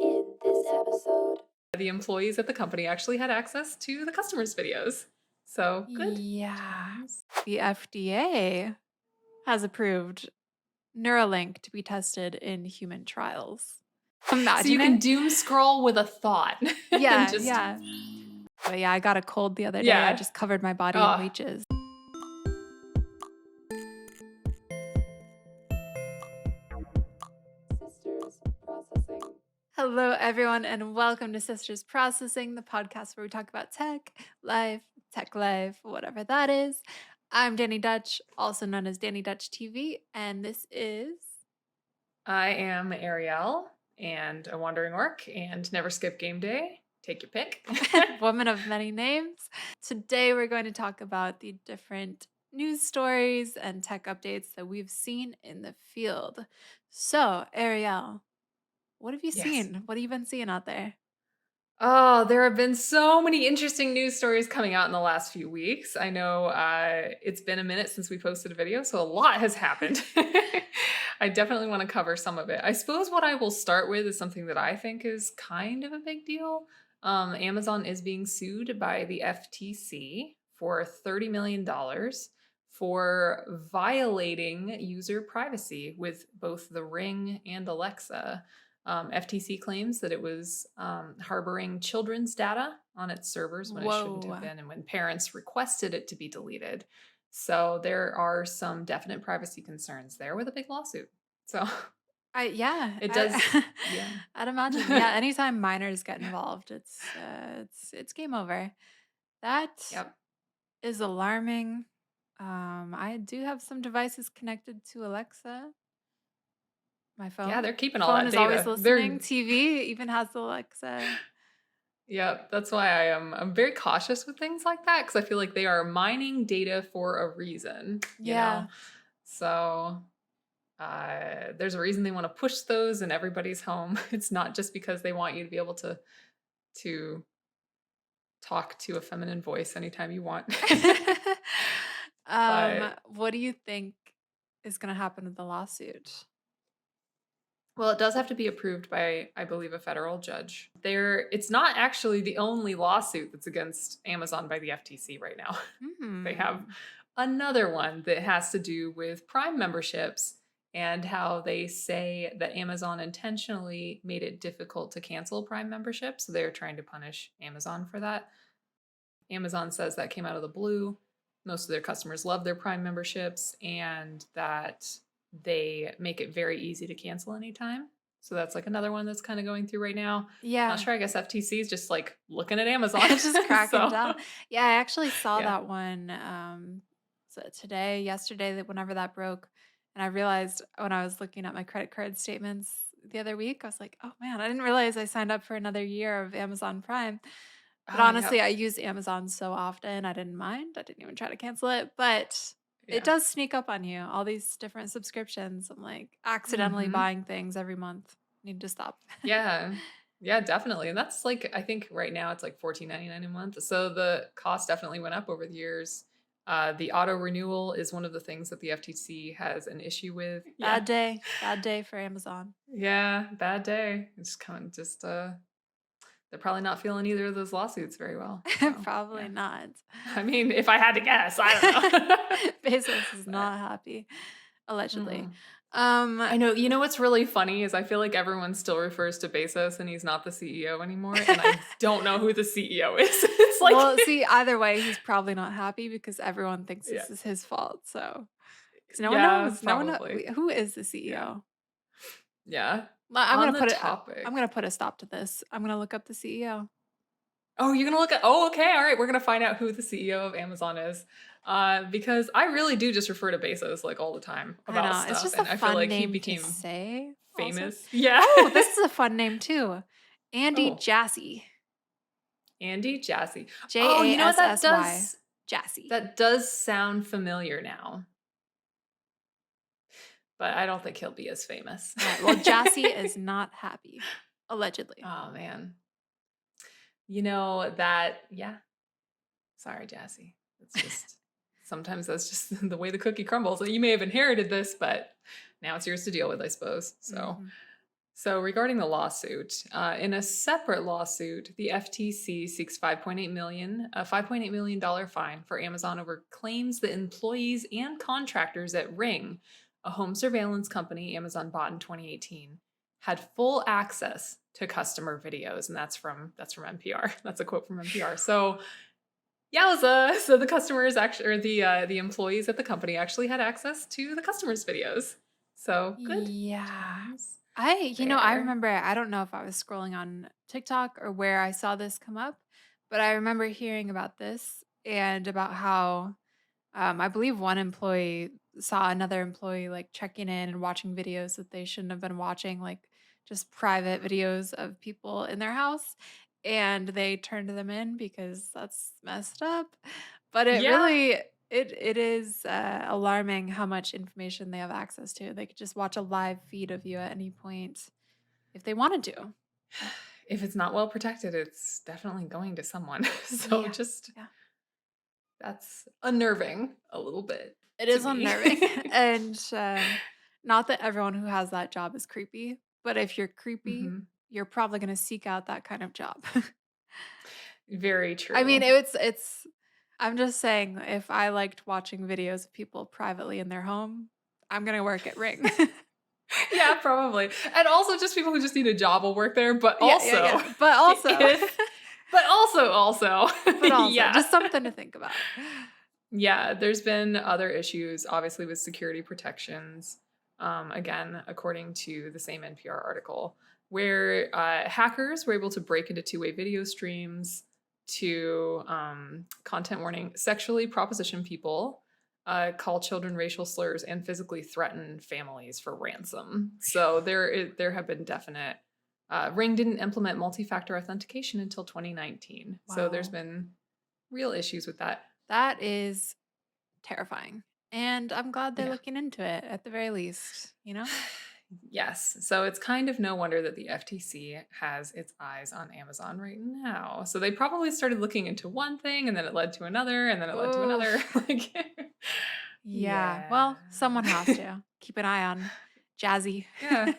In this episode, The employees at the company actually had access to the customers' videos. So good Yeah. times. The FDA has approved Neuralink to be tested in human trials. So you Imagine can it. doom scroll with a thought. And Yeah, just, yeah. But yeah, I got a cold the other day. I yeah. just covered my body in Oh, leeches. Sisters Processing. Hello, everyone, and welcome to Sisters Processing, the podcast where we talk about tech life, whatever that is. I'm Danny Dutch, also known as Danny Dutch TV, and this is I am Ariel and a wandering orc and never skip game day. Take your pick. Woman of Many Names. Today, we're going to talk about the different news stories and tech updates that we've seen in the field. So, Ariel, what have you Yes. seen? What have you been seeing out there? Oh, there have been so many interesting news stories coming out in the last few weeks. I know it's been a minute since we posted a video, so a lot has happened. I definitely want to cover some of it. I suppose what I will start with is something that I think is kind of a big deal. Amazon is being sued by the FTC for $30 million for violating user privacy with both the Ring and Alexa. FTC claims that it was harboring children's data on its servers when it shouldn't have Whoa. been and when parents requested it to be deleted. So there are some definite privacy concerns there with a big lawsuit. So it does. Yeah. I'd imagine. Yeah, anytime minors get involved, it's game over. That Yep. is alarming. I do have some devices connected to Alexa. My phone. Yeah, they're keeping all Phone that is always data. listening. TV even has the Alexa. Yeah, that's why I'm very cautious with things like that because I feel like they are mining data for a reason, you Yeah. know. So there's a reason they want to push those in everybody's home. It's not just because they want you to be able to talk to a feminine voice anytime you want. But What do you think is going to happen with the lawsuit? well, it does have to be approved by, I believe, a federal judge. It's not actually the only lawsuit that's against Amazon by the FTC right now. They have another one that has to do with Prime memberships and how they say that Amazon intentionally made it difficult to cancel Prime membership. So they're trying to punish Amazon for that. Amazon says that came out of the blue. Most of their customers love their Prime memberships and that they make it very easy to cancel anytime. So that's like another one that's kind of going through right now. Yeah. Not sure. I guess FTC is just like looking at Amazon. It's just cracking So, down. Yeah, I actually saw Yeah. that one yesterday, whenever that broke. And I realized when I was looking at my credit card statements the other week, I was like, oh man, I didn't realize I signed up for another year of Amazon Prime. But honestly, Yep. I use Amazon so often, I didn't mind. I didn't even try to cancel it. But Yeah. it does sneak up on you, all these different subscriptions. I'm like accidentally Mhm. buying things every month. Need to stop. Yeah. Yeah, definitely. And that's like, I think right now it's like $14.99 a month. So the cost definitely went up over the years. The auto renewal is one of the things that the FTC has an issue with. Bad day for Amazon. Yeah, bad day. It's kind of just they're probably not feeling either of those lawsuits very well. So, Probably yeah. not. I mean, if I had to guess, I don't know. Bezos is But, not happy, allegedly. mhm. I know. You know what's really funny is I feel like everyone still refers to Bezos and he's not the CEO anymore, and I don't know who the CEO is. It's like, well, see, either way, he's probably not happy because everyone thinks Yeah. this is his fault. So, because no Yeah, one knows. No one knows probably. who is the CEO. Yeah. Well, I'm On gonna the put it. topic. I'm gonna put a stop to this. I'm gonna look up the CEO. Oh, you're gonna look at. Oh, okay. All right. We're gonna find out who the CEO of Amazon is, because I really do just refer to Bezos like all the time I about know stuff, it's just and a I feel fun like he name became to say. Also. famous. Yeah. Oh, this is a fun name too. Andy Oh. Jassy. Andy Jassy. Jassy. Oh, you know what that does? Jassy. That does sound familiar now. But I don't think he'll be as famous. Right, well, Jassy is not happy, allegedly. Oh man. You know that, yeah. Sorry, Jassy. It's just sometimes that's just the way the cookie crumbles. You may have inherited this, but now it's yours to deal with, I suppose. So Mhm. So, regarding the lawsuit, in a separate lawsuit, the FTC seeks a $5.8 million fine for Amazon over claims that employees and contractors at Ring, a home surveillance company Amazon bought in 2018, had full access to customer videos, and that's from NPR. That's a quote from NPR. So, yowza! So the customers actually, or the employees at the company actually had access to the customers' videos. So good Yeah. times I there. remember, I don't know if I was scrolling on TikTok or where I saw this come up, but I remember hearing about this and about how I believe one employee saw another employee like checking in and watching videos that they shouldn't have been watching, like just private videos of people in their house. And they turned them in because that's messed up. But it Yeah, really, it is alarming how much information they have access to. They could just watch a live feed of you at any point if they wanted to. if it's not well protected, it's definitely going to someone. So Yeah. just Yeah. that's unnerving a little bit It to is me. unnerving. And not that everyone who has that job is creepy, but if you're creepy, Mhm. you're probably going to seek out that kind of job. Very I mean, true. I'm just saying, if I liked watching videos of people privately in their home, I'm going to work at Ring. Yeah, probably. And also just people who just need a job will work there, but Yeah, yeah, also yeah. But also, if but also but also, yeah. just something to think about. Yeah, there's been other issues, obviously, with security protections. Again, according to the same NPR article, where hackers were able to break into two-way video streams to content warning, sexually proposition people, call children racial slurs, and physically threaten families for ransom. So there have been definite. Ring didn't implement multi-factor authentication until 2019, so there's Wow. been real issues with that. That is terrifying. And I'm glad they're Yeah. looking into it at the very least, you know? Yes. So it's kind of no wonder that the FTC has its eyes on Amazon right now. So they probably started looking into one thing and then it led to another and then it led to another. Oof. Like, Yeah. yeah. Well, someone has to keep an eye on Jazzy. Yeah.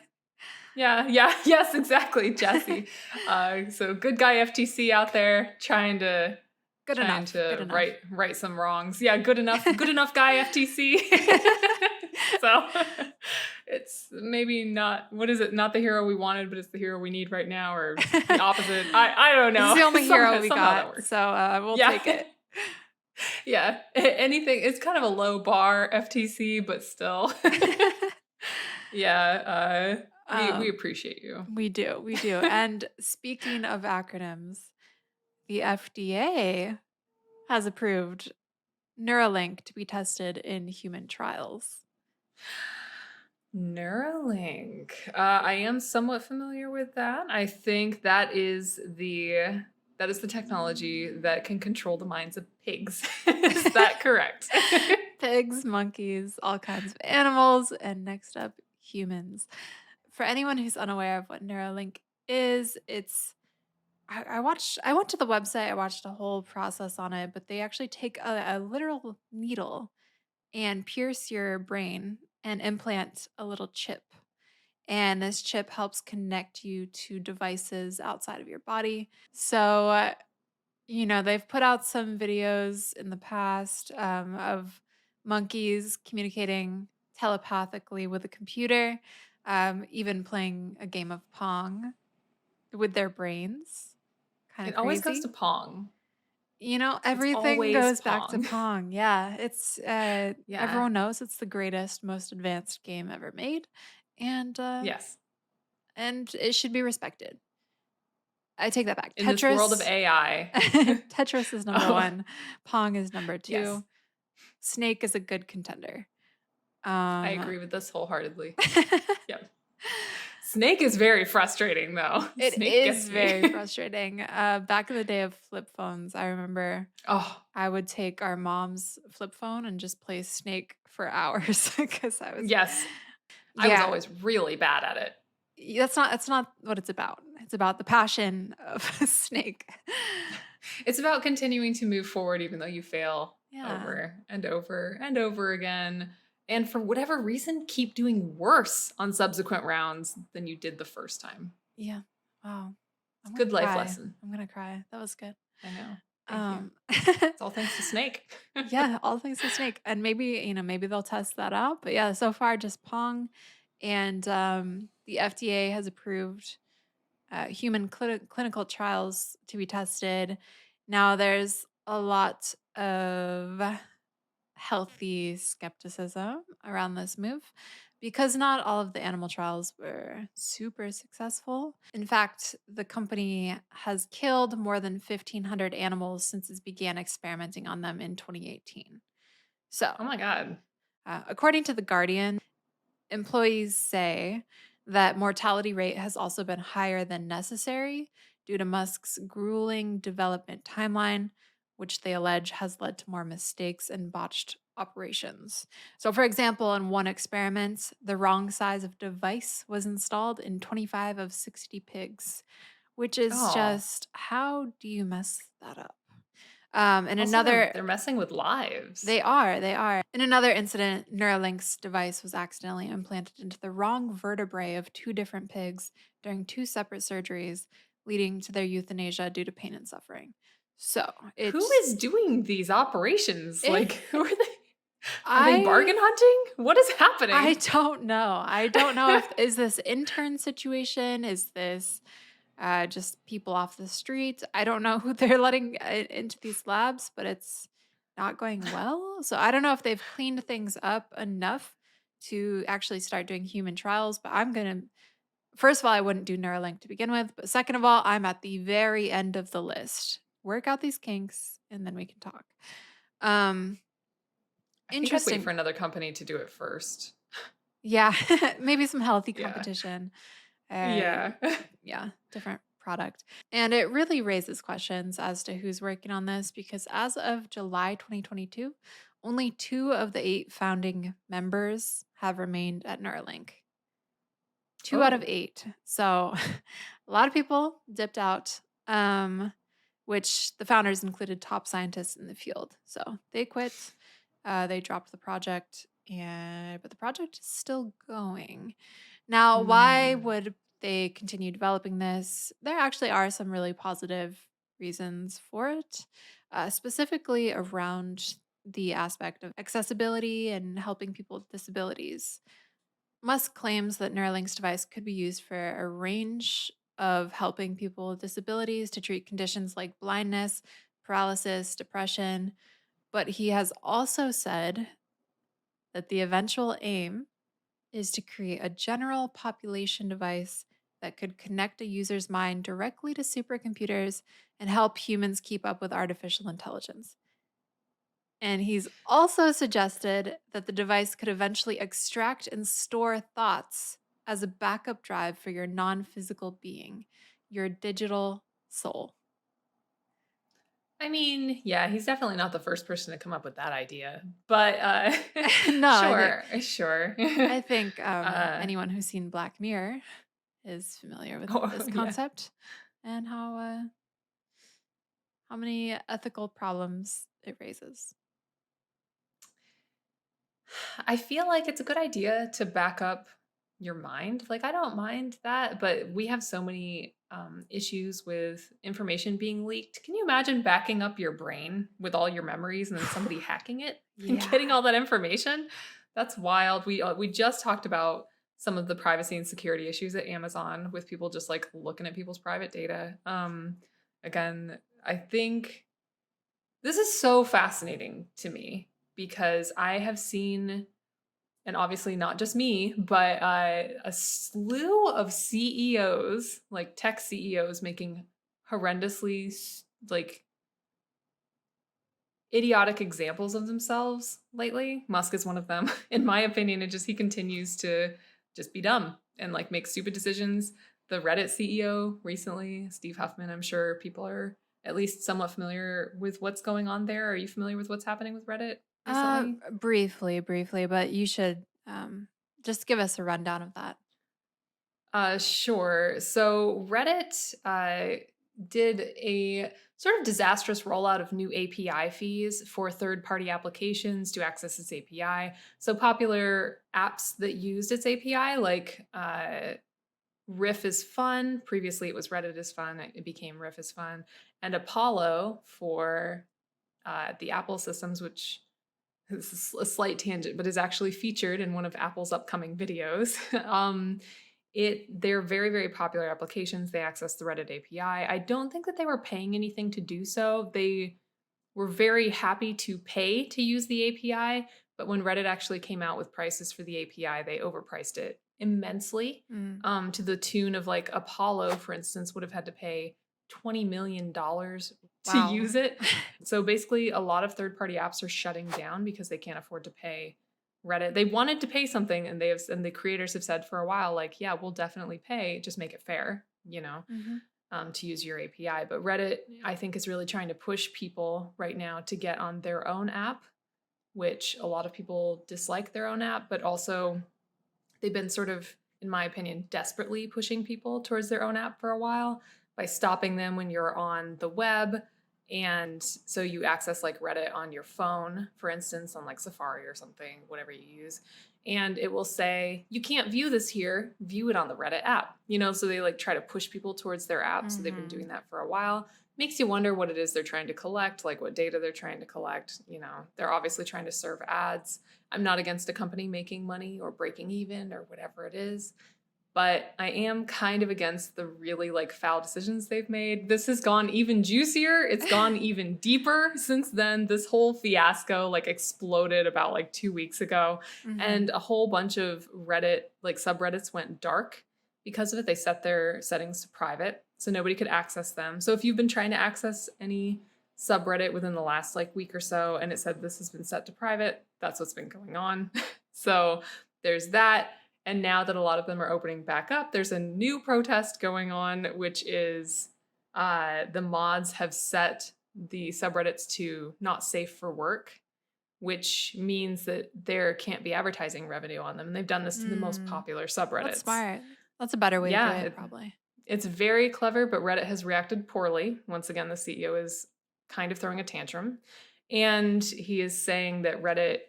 Yeah. Yeah. Yes, exactly. Jesse. So good guy FTC out there Good trying enough. Good to enough. right some wrongs. Yeah, good enough guy FTC. So it's maybe not what is it? Not the hero we wanted, but it's the hero we need right now, or the opposite. I don't This is know. the only hero we Somehow that got, works. so we'll Yeah. take it. Yeah. Anything it's kind of a low bar FTC, but still. Yeah, we um, appreciate you. we do. We do. And speaking of acronyms, the FDA has approved Neuralink to be tested in human trials. Neuralink. I am somewhat familiar with that. I think that is the technology that can control the minds of pigs. Is that correct? Pigs, monkeys, all kinds of animals, and next up, humans. For anyone who's unaware of what Neuralink is, I went to the website, I watched a whole process on it, but they actually take a literal needle and pierce your brain and implant a little chip. And this chip helps connect you to devices outside of your body. So, they've put out some videos in the past of monkeys communicating telepathically with a computer, even playing a game of Pong with their brains. Kind of It always goes to crazy. Pong. It's Everything always goes back to Pong. Pong. Yeah, it's Yeah. everyone knows it's the greatest, most advanced game ever made, and uh, Yes. and it should be respected. I take that back. In this world of Tetris, AI. Tetris is number Oh, one. Pong is number yes. two. Snake is a good contender. I Um, agree with this wholeheartedly. Yep. Snake is very frustrating though. it Snake is gets very me. frustrating. Back in the day of flip phones, I remember Oh, I would take our mom's flip phone and just play Snake for hours because I was, yes. I was yeah, always really bad at it. that's not what it's about. It's about the passion of Snake. It's about continuing to move forward even though you fail Yeah. over and over and over again. and for whatever reason, keep doing worse on subsequent rounds than you did the first time. Yeah. Wow. I'm gonna Good life cry. lesson. I'm gonna cry. That was good. I know. Thank you. Um, It's all thanks to Snake. yeah, all things to Snake, and maybe maybe they'll test that out. But yeah, so far just Pong, and the FDA has approved human clinical trials to be tested. Now there's a lot of healthy skepticism around this move because not all of the animal trials were super successful. In fact, the company has killed more than 1,500 animals since it began experimenting on them in 2018. So, Oh my god. according to The Guardian, employees say that mortality rate has also been higher than necessary due to Musk's grueling development timeline, which they allege has led to more mistakes and botched operations. So, for example, in one experiment, the wrong size of device was installed in 25 of 60 pigs, which is Oh. just how do you mess that up? And Also, they're another they're messing with lives. they are. In another incident, Neuralink's device was accidentally implanted into the wrong vertebrae of two different pigs during two separate surgeries, leading to their euthanasia due to pain and suffering. So Who it's is doing these operations? it. Like, who are they? Are they I bargain hunting? What is I happening? don't know. I don't know if is this intern situation? Is this just people off the street? I don't know who they're letting into these labs, but it's not going well. So I don't know if they've cleaned things up enough to actually start doing human trials. But I'm gonna first of all, I wouldn't do Neuralink to begin with. But second of all, I'm at the very end of the list. Work out these kinks, and then we can talk. Um, I think I'd wait interesting. for another company to do it first. Yeah, maybe some healthy Yeah. competition. Uh, Yeah. yeah, different product. And it really raises questions as to who's working on this because as of July 2022, only 2 of the 8 founding members have remained at Neuralink. 2 out of Oh. 8. So a lot of people dipped out, which the founders included top scientists in the field. So they quit. They dropped the project, and but the project is still going. Now, why Hmm. would they continue developing this? There actually are some really positive reasons for it, specifically around the aspect of accessibility and helping people with disabilities. Musk claims that Neuralink's device could be used for a range of helping people with disabilities to treat conditions like blindness, paralysis, depression. But he has also said that the eventual aim is to create a general population device that could connect a user's mind directly to supercomputers and help humans keep up with artificial intelligence. And he's also suggested that the device could eventually extract and store thoughts as a backup drive for your non physical being, your digital soul. I mean, yeah, he's definitely not the first person to come up with that idea. But No, sure, sure. I think uh anyone who's seen Black Mirror is familiar with oh, this yeah. concept and how many ethical problems it raises. I feel like it's a good idea to back up your mind. Like, I don't mind that, but we have so many issues with information being leaked. Can you imagine backing up your brain with all your memories and then somebody hacking it and Yeah. getting all that information? That's wild. We just talked about some of the privacy and security issues at Amazon with people just like looking at people's private data. Again, I think this is so fascinating to me because I have seen, and obviously not just me, but a slew of CEOs, like tech CEOs, making horrendously like idiotic examples of themselves lately. Musk is one of them. In my opinion, it just he continues to just be dumb and like make stupid decisions. The Reddit CEO recently, Steve Huffman, I'm sure people are at least somewhat familiar with what's going on there. Are you familiar with what's happening with Reddit recently? Briefly, but you should just give us a rundown of that. Sure. So Reddit, did a sort of disastrous rollout of new API fees for third-party applications to access its API. So popular apps that used its API, like Riff is Fun. Previously, it was Reddit is Fun. It became Riff is Fun, and Apollo for the Apple systems, which this is a slight tangent, but is actually featured in one of Apple's upcoming videos. They're very, very popular applications. They access the Reddit API. I don't think that they were paying anything to do so. They were very happy to pay to use the API, but when Reddit actually came out with prices for the API, they overpriced it immensely, Mm. to the tune of like Apollo, for instance, would have had to pay $20 million to Wow. use it. So basically, a lot of third-party apps are shutting down because they can't afford to pay Reddit. They wanted to pay something, and the creators have said for a while, like, yeah, we'll definitely pay, just make it fair, Mhm. to use your API. But Reddit, I think, is really trying to push people right now to get on their own app, which a lot of people dislike their own app, but also they've been sort of, in my opinion, desperately pushing people towards their own app for a while by stopping them when you're on the web. And so you access like Reddit on your phone, for instance, on like Safari or something, whatever you use. And it will say, you can't view this here, view it on the Reddit app. So they like try to push people towards their app. So they've been doing that for a while. Makes you wonder what it is they're trying to collect, like what data they're trying to collect. They're obviously trying to serve ads. I'm not against a company making money or breaking even or whatever it is, but I am kind of against the really like foul decisions they've made. This has gone even juicier. It's gone even deeper since then. This whole fiasco like exploded about like 2 weeks ago, and Mhm. a whole bunch of Reddit like subreddits went dark because of it. They set their settings to private so nobody could access them. So if you've been trying to access any subreddit within the last like week or so and it said this has been set to private, that's what's been going on. So there's that. And now that a lot of them are opening back up, there's a new protest going on, which is the mods have set the subreddits to not safe for work, which means that there can't be advertising revenue on them. And they've done this to the most Mm. popular That's subreddits. smart. That's a better way to do Yeah, it, probably. it's very clever, but Reddit has reacted poorly. Once again, the CEO is kind of throwing a tantrum. And he is saying that Reddit,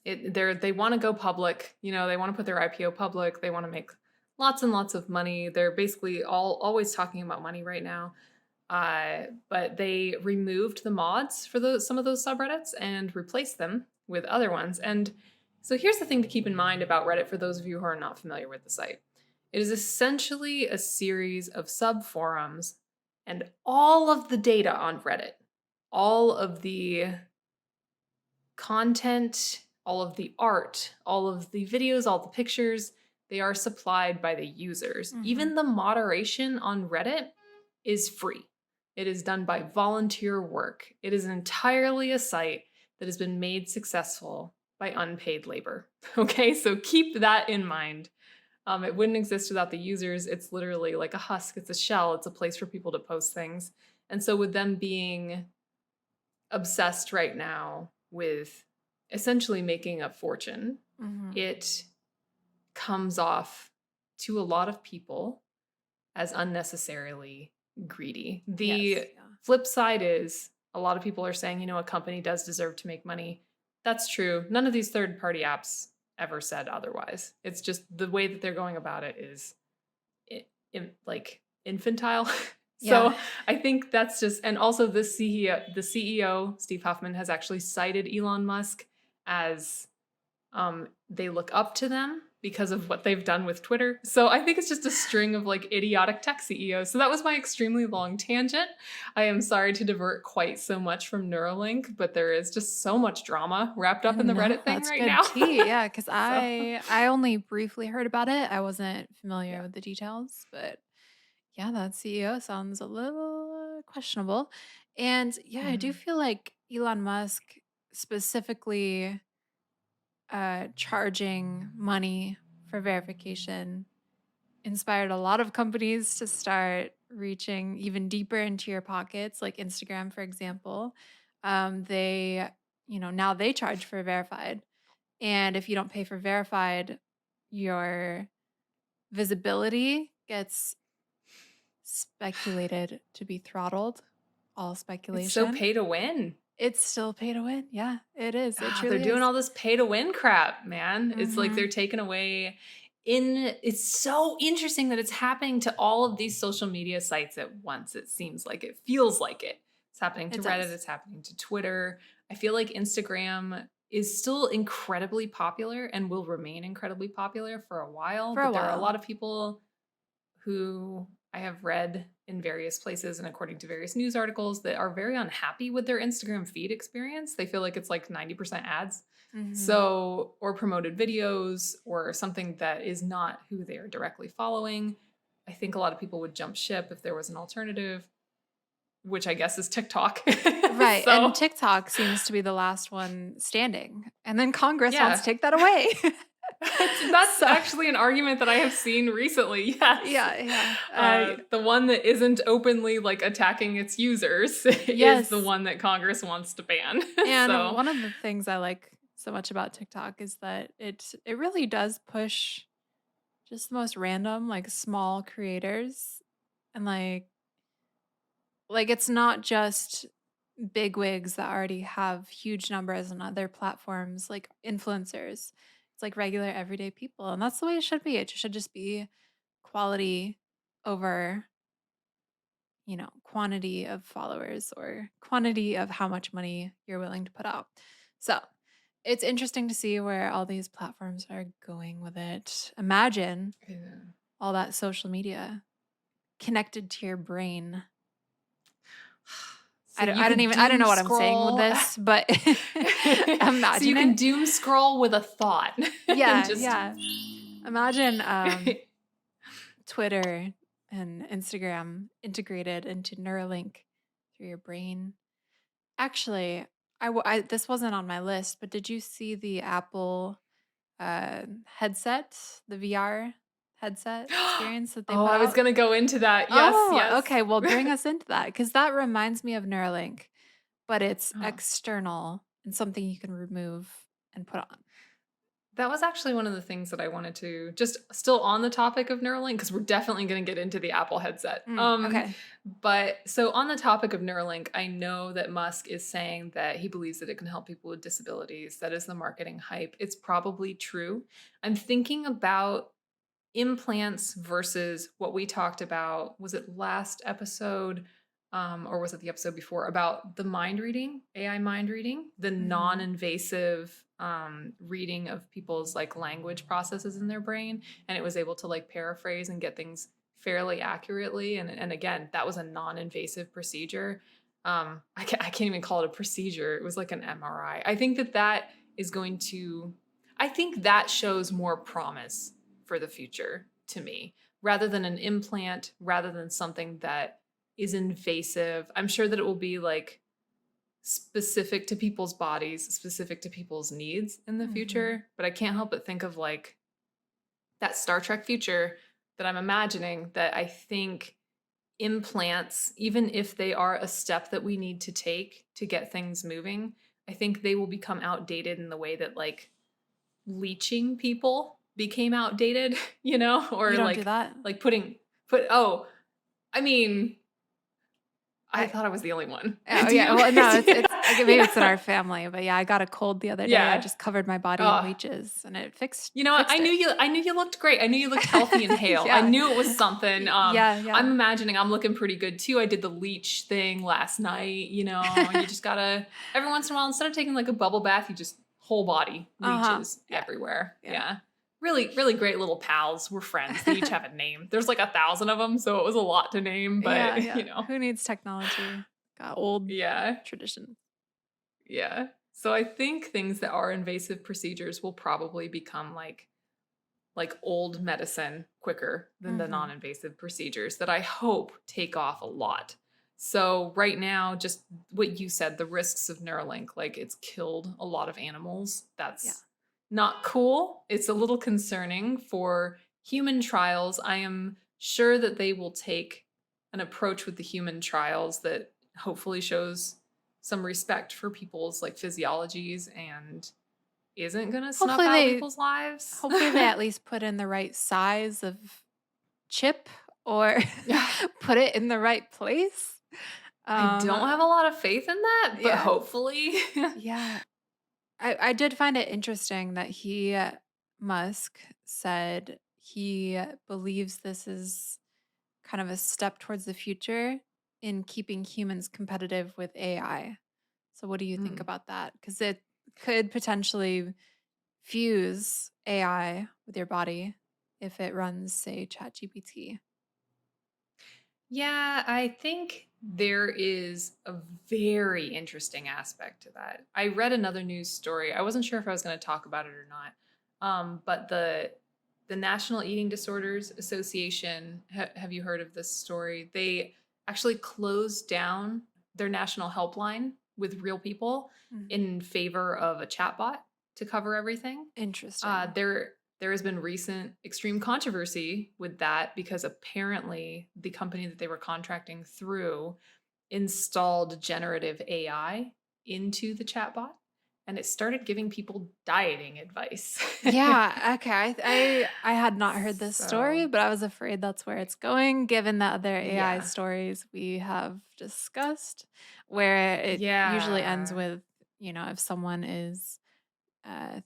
they want to go public. They want to put their IPO public. They want to make lots and lots of money. They're basically always talking about money right now. But they removed the mods for some of those subreddits and replaced them with other ones. And so here's the thing to keep in mind about Reddit for those of you who are not familiar with the site. It is essentially a series of subforums, and all of the data on Reddit, all of the content, all of the art, all of the videos, all the pictures, they are supplied by the users. Mhm. Even the moderation on Reddit is free. It is done by volunteer work. It is entirely a site that has been made successful by unpaid labor. Okay, so keep that in mind. It wouldn't exist without the users. It's literally like a husk, it's a shell, it's a place for people to post things. And so, with them being obsessed right now with essentially making a fortune, Mhm. it comes off to a lot of people as unnecessarily greedy. The Yes, yeah. flip side is a lot of people are saying, a company does deserve to make money. That's true. None of these third party apps ever said otherwise. It's just the way that they're going about it is like infantile. Yeah. So I think that's just, and also the CEO, Steve Huffman, has actually cited Elon Musk as they look up to them because of what they've done with Twitter. So I think it's just a string of like idiotic tech CEOs. So that was my extremely long tangent. I am sorry to divert quite so much from Neuralink, but there is just so much drama wrapped up in the No, Reddit thing that's right good now. tea. Yeah, because So I only briefly heard about it. I wasn't familiar yeah. with the details, but yeah, that CEO sounds a little questionable. And yeah, I do Mhm. feel like Elon Musk specifically charging money for verification inspired a lot of companies to start reaching even deeper into your pockets, like Instagram, for example. They, now they charge for verified. And if you don't pay for verified, your visibility gets speculated to be throttled. All It's so speculation. pay to win. It's still pay to win. Yeah, it is. It They're truly doing is. all this pay to win crap, man. It's like Mm-hmm. they're taking away it's so interesting that it's happening to all of these social media sites at once. It seems like it feels like it. It's happening to It Reddit, does. it's happening to Twitter. I feel like Instagram is still incredibly popular and will remain incredibly popular for a while, For a but there are a while. lot of people who I have read in various places and according to various news articles that are very unhappy with their Instagram feed experience. They feel like it's like 90% ads. Mm-hmm. So, or promoted videos or something that is not who they are directly following. I think a lot of people would jump ship if there was an alternative, which I guess is TikTok. Right. And So, TikTok seems to be the last one standing. And then Congress wants to yeah, take that away. that's So, actually an argument that I have seen recently. Yes. yeah, yeah. The one that isn't openly like attacking its users is the Yes. one that Congress wants to ban. And So, one of the things I like so much about TikTok is that it really does push just the most random, like small creators. And like it's not just big wigs that already have huge numbers on other platforms, like influencers. It's like regular everyday people. And that's the way it should be. It should just be quality over, quantity of followers or quantity of how much money you're willing to put out. So it's interesting to see where all these platforms are going with it. Imagine yeah. all that social media connected to your brain. So you I don't could even I don't doom know what I'm saying with scroll. this, but So you imagine can it. doom scroll with a thought and Yeah, just yeah. Imagine Twitter and Instagram integrated into Neuralink through your brain. Actually, this wasn't on my list, but did you see the Apple headset, the VR headset experience that they Oh, put I was out? gonna go into that. Yes, Oh, yes. okay. Well, bring us into that because that reminds me of Neuralink, but it's Oh. external and something you can remove and put on. That was actually one of the things that I wanted to just still on the topic of Neuralink because we're definitely going to get into the Apple headset. Okay. But so on the topic of Neuralink, I know that Musk is saying that he believes that it can help people with disabilities. That is the marketing hype. It's probably true. I'm thinking about implants versus what we talked about. Was it last episode? Or was it the episode before about the mind reading, AI mind reading, the Hmm. non-invasive reading of people's like language processes in their brain, and it was able to like paraphrase and get things fairly accurately. And again, that was a non-invasive procedure. I can't even call it a procedure. It was like an MRI. I think that that is going to. I think that shows more promise for the future to me, rather than an implant, rather than something that is invasive. I'm sure that it will be like specific to people's bodies, specific to people's needs in the Hmm. future. But I can't help but think of like that Star Trek future that I'm imagining that I think implants, even if they are a step that we need to take to get things moving, I think they will become outdated in the way that like leeching people became outdated, You or don't do that? like put oh, I mean, I I thought I was the only one. Oh Do yeah. you? Well, no, Do you? it's okay, maybe it's in our family, but yeah, I got a cold the other day. I Yeah. just covered my body in Oh, leeches and it you know what? fixed it. I knew you looked great. I knew you looked healthy and hale. I Yeah. knew it was something. Yeah, I'm yeah. imagining I'm looking pretty good too. I did the leech thing last night, you just gotta every once in a while, instead of taking like a bubble bath, you just whole body Uh-huh. leeches Yeah. everywhere. Yeah. Yeah. Really, really great little pals. We're friends. They each have a name. There's like 1,000 of them, so it was a lot to name, Yeah, but yeah. Who needs technology? Got old yeah. traditions. Yeah. So I think things that are invasive procedures will probably become like old medicine quicker than the Mhm. non-invasive procedures that I hope take off a lot. So right now, just what you said, the risks of Neuralink, like it's killed a lot of animals. Yeah. That's not cool. It's a little concerning for human trials. I am sure that they will take an approach with the human trials that hopefully shows some respect for people's like physiologies and isn't gonna snuff Hopefully out they people's lives. hopefully they at least put in the right size of chip or put it in the right place. I don't have a lot of faith in that, but Yeah. hopefully. Yeah. I did find it interesting that Musk, said he believes this is kind of a step towards the future in keeping humans competitive with AI. So, what do you think Mm. about that? Because it could potentially fuse AI with your body if it runs, say, ChatGPT. Yeah, I think there is a very interesting aspect to that. I read another news story. I wasn't sure if I was going to talk about it or not. But the National Eating Disorders Association, have you heard of this story? They actually closed down their national helpline with real people Mhm. in favor of a chatbot to cover everything. Interesting. There has been recent extreme controversy with that because apparently the company that they were contracting through installed generative AI into the chatbot and it started giving people dieting advice. Yeah, okay. I had not heard this story, So, but I was afraid that's where it's going, given the other AI yeah. stories we have discussed, where it usually ends Yeah. with, if someone is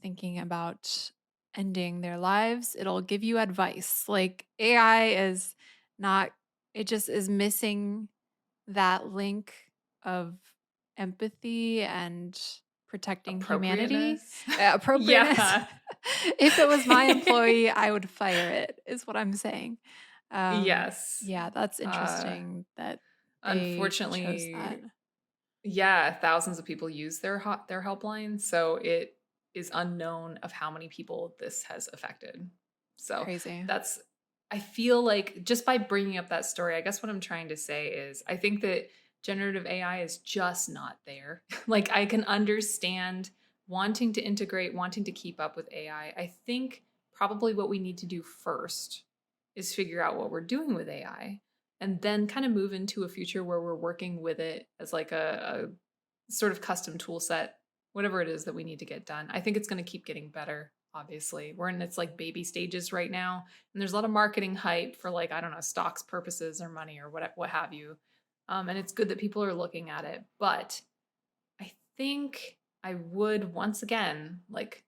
thinking about ending their lives, it'll give you advice. Like AI is not, it just is missing that link of empathy and protecting humanity, Appropriateness. appropriateness. Yeah. If it was my employee, I would fire it, is what I'm saying. Yes. Yeah, that's Uh, interesting that they chose that. unfortunately, yeah, thousands of people use their helpline, so it is unknown of how many people this has affected. So Crazy. that's I feel like just by bringing up that story, I guess what I'm trying to say is I think that generative AI is just not there. Like I can understand wanting to integrate, wanting to keep up with AI. I think probably what we need to do first is figure out what we're doing with AI and then kind of move into a future where we're working with it as like a sort of custom tool set, whatever it is that we need to get done. I think it's going to keep getting better. Obviously, we're in its like baby stages right now, and there's a lot of marketing hype for like I don't know stocks purposes or money or what have you. And it's good that people are looking at it, but I think I would once again like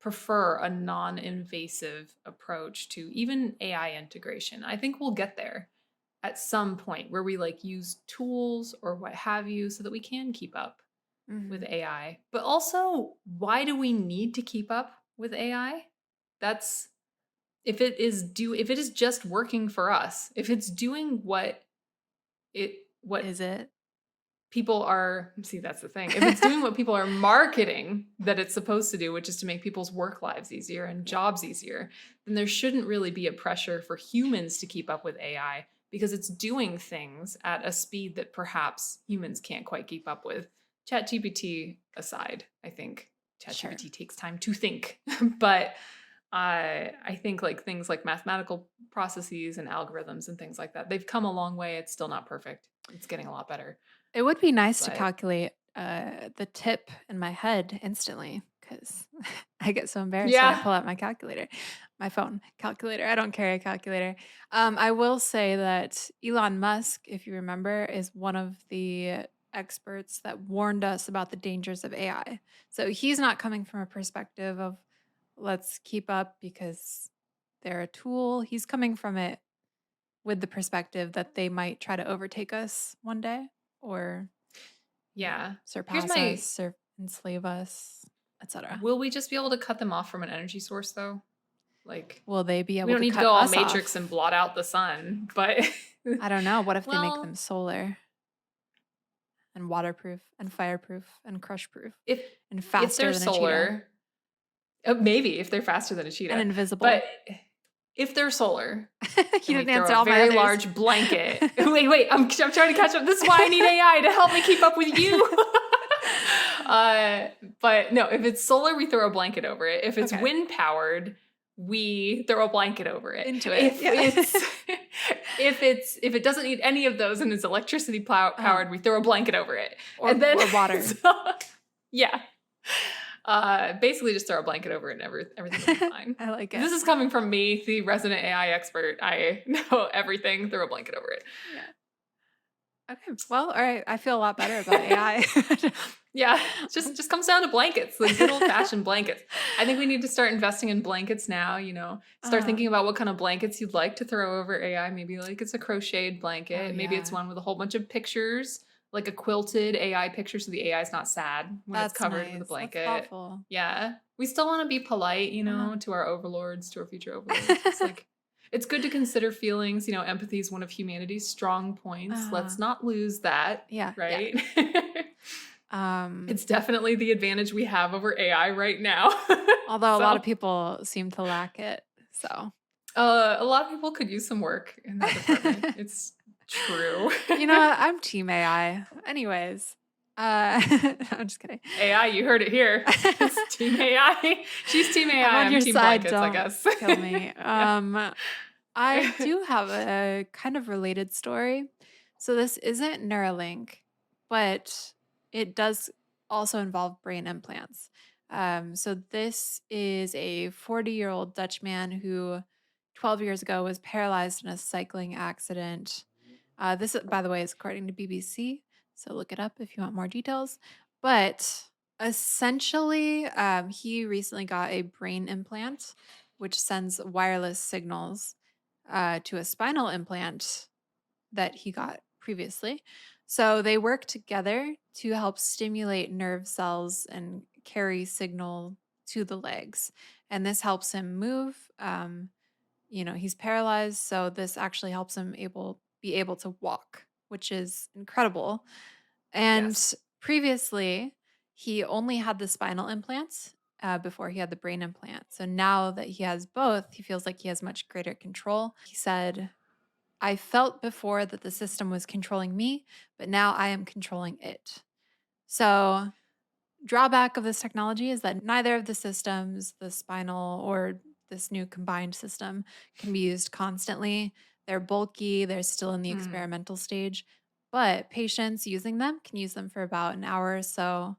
prefer a non-invasive approach to even AI integration. I think we'll get there at some point where we like use tools or what have you so that we can keep up with Mhm. AI. But also, why do we need to keep up with AI? That's if it is just working for us, if it's doing what Is it? people are see that's the thing. If it's doing what people are marketing that it's supposed to do, which is to make people's work lives easier and Yeah. jobs easier, then there shouldn't really be a pressure for humans to keep up with AI because it's doing things at a speed that perhaps humans can't quite keep up with. ChatGPT aside, I think Sure. ChatGPT takes time to think, but I think like things like mathematical processes and algorithms and things like that, they've come a long way. It's still not perfect. It's getting a lot better. It would be nice to But calculate the tip in my head instantly because I get so embarrassed when I yeah, pull out my calculator, my phone calculator. I don't carry a calculator. I will say that Elon Musk, if you remember, is one of the experts that warned us about the dangers of AI. So he's not coming from a perspective of let's keep up because they're a tool. He's coming from it with the perspective that they might try to overtake us one day or yeah. Here's surpass my us or enslave us, etc. will we just be able to cut them off from an energy source though? Like Will they be we able don't to need to cut go all us matrix and off? blot out the sun, but I don't know. What if they make them well, solar and waterproof and fireproof and crush proof if and if faster they're than a cheetah solar, maybe if they're faster than a and cheetah, invisible? but if they're solar You and we didn't throw answer a all my very others. large blanket. Wait, I'm trying to catch up. This is why I need AI to help me keep up with you. uh, but no, if it's solar, we throw a blanket over it. If it's Okay. wind powered, we throw a blanket over it. Into it. If Yeah. it's if it doesn't need any of those and it's electricity Uh-huh. powered, we throw a blanket over it. Or And then or water. so- yeah. Basically just throw a blanket over it and everything will be fine. I like it. This is coming from me, the resident AI expert. I know everything. Throw a blanket over it. Yeah. Okay. Well, all right. I feel a lot better about AI. Yeah, just comes down to blankets, the good old fashioned blankets. I think we need to start investing in blankets now. Start Uh, thinking about what kind of blankets you'd like to throw over AI. Maybe like it's a crocheted oh blanket. Maybe it's yeah. one with a whole bunch of pictures, like a quilted AI picture, so the AI is not sad when it's That's covered with a nice. That's blanket. thoughtful. Yeah, we still want to be polite, Uh-huh. to our overlords, to our future overlords. It's like it's good to consider feelings. Empathy is one of humanity's strong points. uh, Let's not lose that, yeah, yeah. right? Um, It's definitely the advantage we have over AI right now. although a lot of So, people seem to lack it. So, a lot of people could use some work in that department. It's true. you know what? I'm team AI. Anyways, I'm just kidding. AI, you heard it here. It's Team AI. She's Team I'm AI. on I'm your Team side. Blankets, I Don't guess. kill me. Yeah. I do have a kind of related story. So this isn't Neuralink, but it does also involve brain implants. So this is a 40-year-old Dutch man who 12 years ago was paralyzed in a cycling accident. This, by the way, is according to BBC. So look it up if you want more details. But essentially, he recently got a brain implant, which sends wireless signals to a spinal implant that he got previously. So they work together to help stimulate nerve cells and carry signal to the legs. And this helps him move. He's paralyzed, so this actually helps him be able to walk, which is incredible. And Yes. previously, he only had the spinal implants before he had the brain implant. So now that he has both, he feels like he has much greater control. He said, I felt before that the system was controlling me, but now I am controlling it. So, drawback of this technology is that neither of the systems, the spinal or this new combined system, can be used constantly. They're bulky, they're still in the Mm, experimental stage, but patients using them can use them for about an hour or so,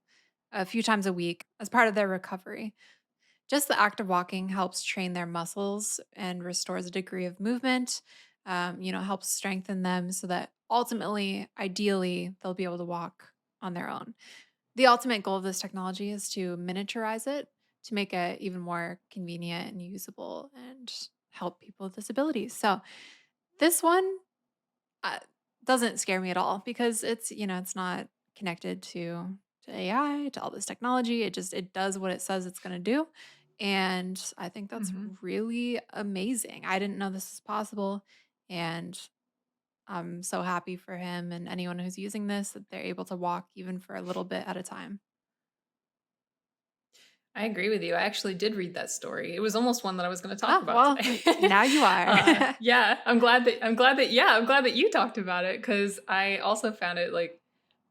a few times a week as part of their recovery. Just the act of walking helps train their muscles and restores a degree of movement, helps strengthen them so that ultimately, ideally, they'll be able to walk on their own. The ultimate goal of this technology is to miniaturize it to make it even more convenient and usable and help people with disabilities. So this one uh, doesn't scare me at all because it's not connected to AI, to all this technology. It does what it says it's going to do. And I think that's mhm. really amazing. I didn't know this was possible. And I'm so happy for him and anyone who's using this that they're able to walk even for a little bit at a time. I agree with you. I actually did read that story. It was almost one that I was going to talk Oh, about well, today. now you are. Yeah, I'm glad that you talked about it because I also found it like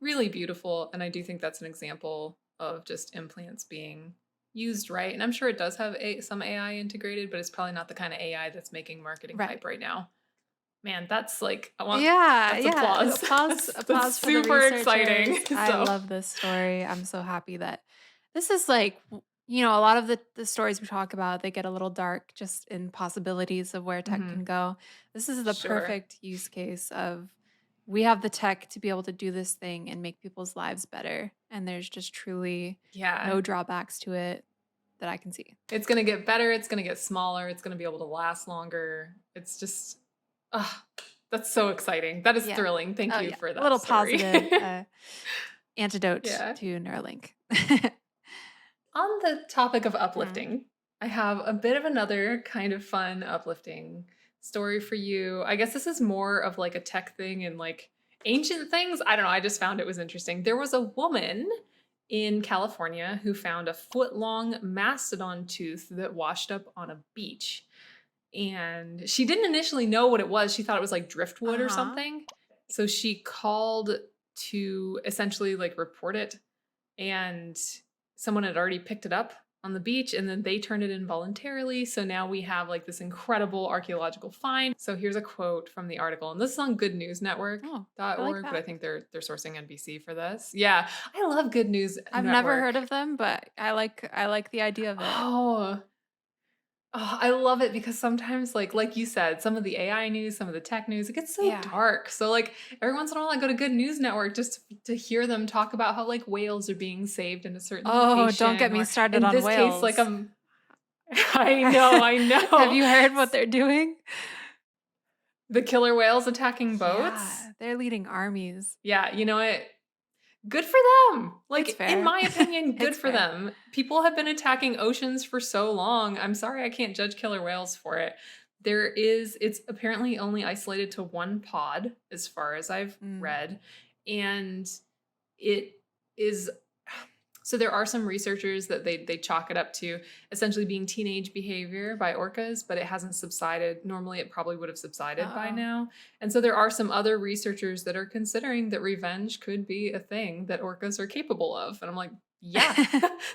really beautiful, and I do think that's an example of just implants being used right. And I'm sure it does have some AI integrated, but it's probably not the kind of AI that's making marketing Right. hype right now. Man, that's like Yeah, that's yeah. applause. Applause, That's applause for the super exciting. researchers. I So, love this story. I'm so happy that this is like, a lot of the stories we talk about, they get a little dark just in possibilities of where tech mhm, can go. This is the sure. perfect use case of we have the tech to be able to do this thing and make people's lives better. And there's just truly Yeah. no drawbacks to it that I can see. It's gonna get better, it's gonna get smaller, it's gonna be able to last longer. It's just ah, that's so exciting. That is Yeah. thrilling. Thank Oh, you yeah. for A that little story. positive antidote Yeah. to Neuralink. On the topic of Mhm. uplifting, I have a bit of another kind of fun uplifting story for you. I guess this is more of like a tech thing and like ancient things. I don't know. I just found it was interesting. There was a woman in California who found a foot-long mastodon tooth that washed up on a beach. And she didn't initially know what it was. She thought it was like driftwood or Uh-huh. something. So she called to essentially like report it, and someone had already picked it up on the beach, and then they turned it in voluntarily. So now we have like this incredible archaeological find. So here's a quote from the article, and this is on Oh, I like goodnewsnetwork.org, but I that. think they're sourcing NBC for this. Yeah, I love Good News I've never Network. heard of them, but I like the idea of it. Oh, oh, I love it because sometimes, like you said, some of the AI news, some of the tech news, it gets so Yeah. dark. So like every once in a while, I go to Good News Network just to hear them talk about how like whales are being saved in a certain Oh, don't get location, me or started in on this case, like whales. I know, I Have know, you heard what they're doing? the killer whales attacking boats. Yeah, they're leading armies. Yeah, you know what? Good for them. It's Like, in fair. my opinion, good It's for fair. them. People have been attacking oceans for so long. I'm sorry I can't judge killer whales for it. It's apparently only isolated to one pod, as far as I've Mm. read. And it is so there are some researchers that they chalk it up to essentially being teenage behavior by orcas, but it hasn't subsided. Normally it probably would have subsided by Uh-oh. now. And so there are some other researchers that are considering that revenge could be a thing that orcas are capable of. And I'm like, yeah,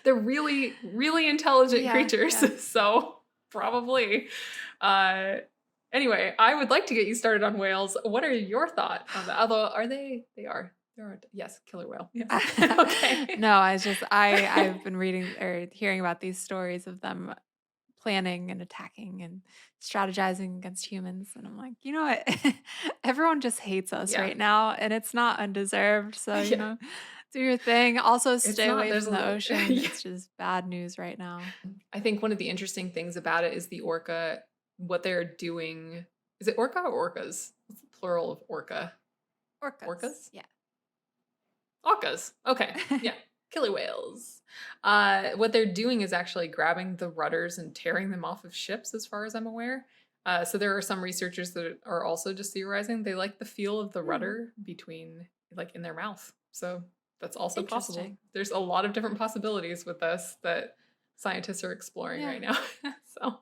they're really, really intelligent Yeah, creatures. yeah. So probably. Uh, anyway, I would like to get you started on whales. What are your thoughts on that? Although, are they? They are. There are. Yes, killer whale. Yes. Okay. No, I've been reading or hearing about these stories of them planning and attacking and strategizing against humans, and I'm like, you know what? Everyone just hates us Yeah. right now, and it's not undeserved. So, Yeah. do your thing. Also, It's stay not. away There's from the a. ocean. Yeah. It's just bad news right now. I think one of the interesting things about it is the orca. What they're doing. Is it orca or orcas? What's the plural of orca? Orcas. Orcas? Yeah. Orcas. Okay. Yeah. Killer whales. What they're doing is actually grabbing the rudders and tearing them off of ships, as far as I'm aware. So there are some researchers that are also just theorizing they like the feel of the Hmm. rudder between, like, in their mouth. So that's also possible. Interesting. There's a lot of different possibilities with this that scientists are exploring Yeah. right now. So,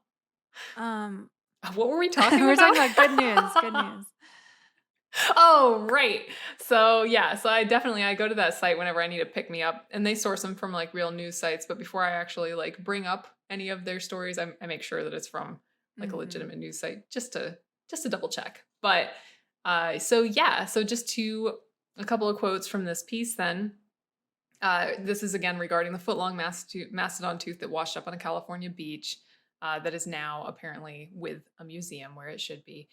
Um, what were we talking we're about? talking about good news. Good news. Oh, right. So yeah, so I go to that site whenever I need to pick me up, and they source them from like real news sites. But before I actually like bring up any of their stories, I make sure that it's from like a Hmm. legitimate news site just to double check. But so yeah, so just to a couple of quotes from this piece then. This is again regarding the foot-long mastodon tooth that washed up on a California beach that is now apparently with a museum where it should be.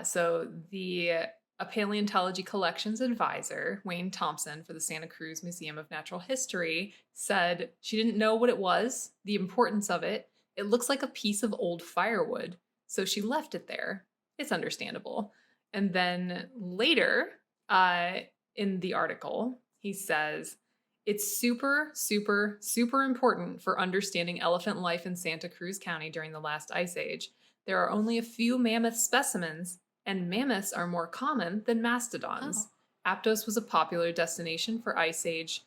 So the a paleontology collections advisor, Wayne Thompson, for the Santa Cruz Museum of Natural History, said she didn't know what it was, the importance of it. It looks like a piece of old firewood, so she left it there. It's understandable. And then later in the article, he says, it's super, super, super important for understanding elephant life in Santa Cruz County during the last ice age. There are only a few mammoth specimens, and mammoths are more common than mastodons. Oh. Aptos was a popular destination for ice age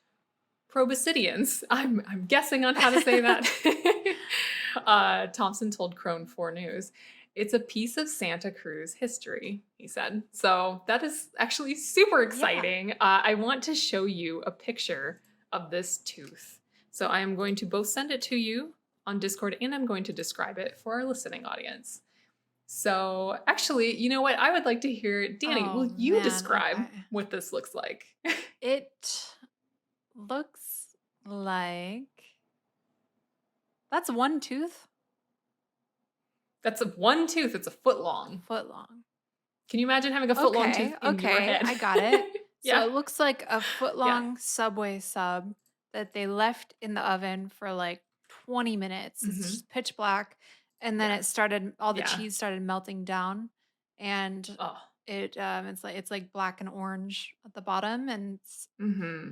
proboscideans. I'm guessing on how to say that. Thompson told Crone 4 News. It's a piece of Santa Cruz history, he said. So that is actually super Yeah. exciting. I want to show you a picture of this tooth. So I am going to both send it to you on Discord, and I'm going to describe it for our listening audience. So actually, you know what? I would like to hear, Danny, Oh will you man. describe Okay. what this looks like? It looks like that's one tooth, That's one tooth. It's a foot long. foot long. Can you imagine having a foot long Okay, tooth in your okay, head? I got it. So Yeah. it looks like a foot Yeah. long Subway sub that they left in the oven for like 20 minutes. It's Hmm. just pitch black. And then Yeah. all the Yeah. cheese started melting down. And Oh. it's like black and orange at the bottom. And Hmm.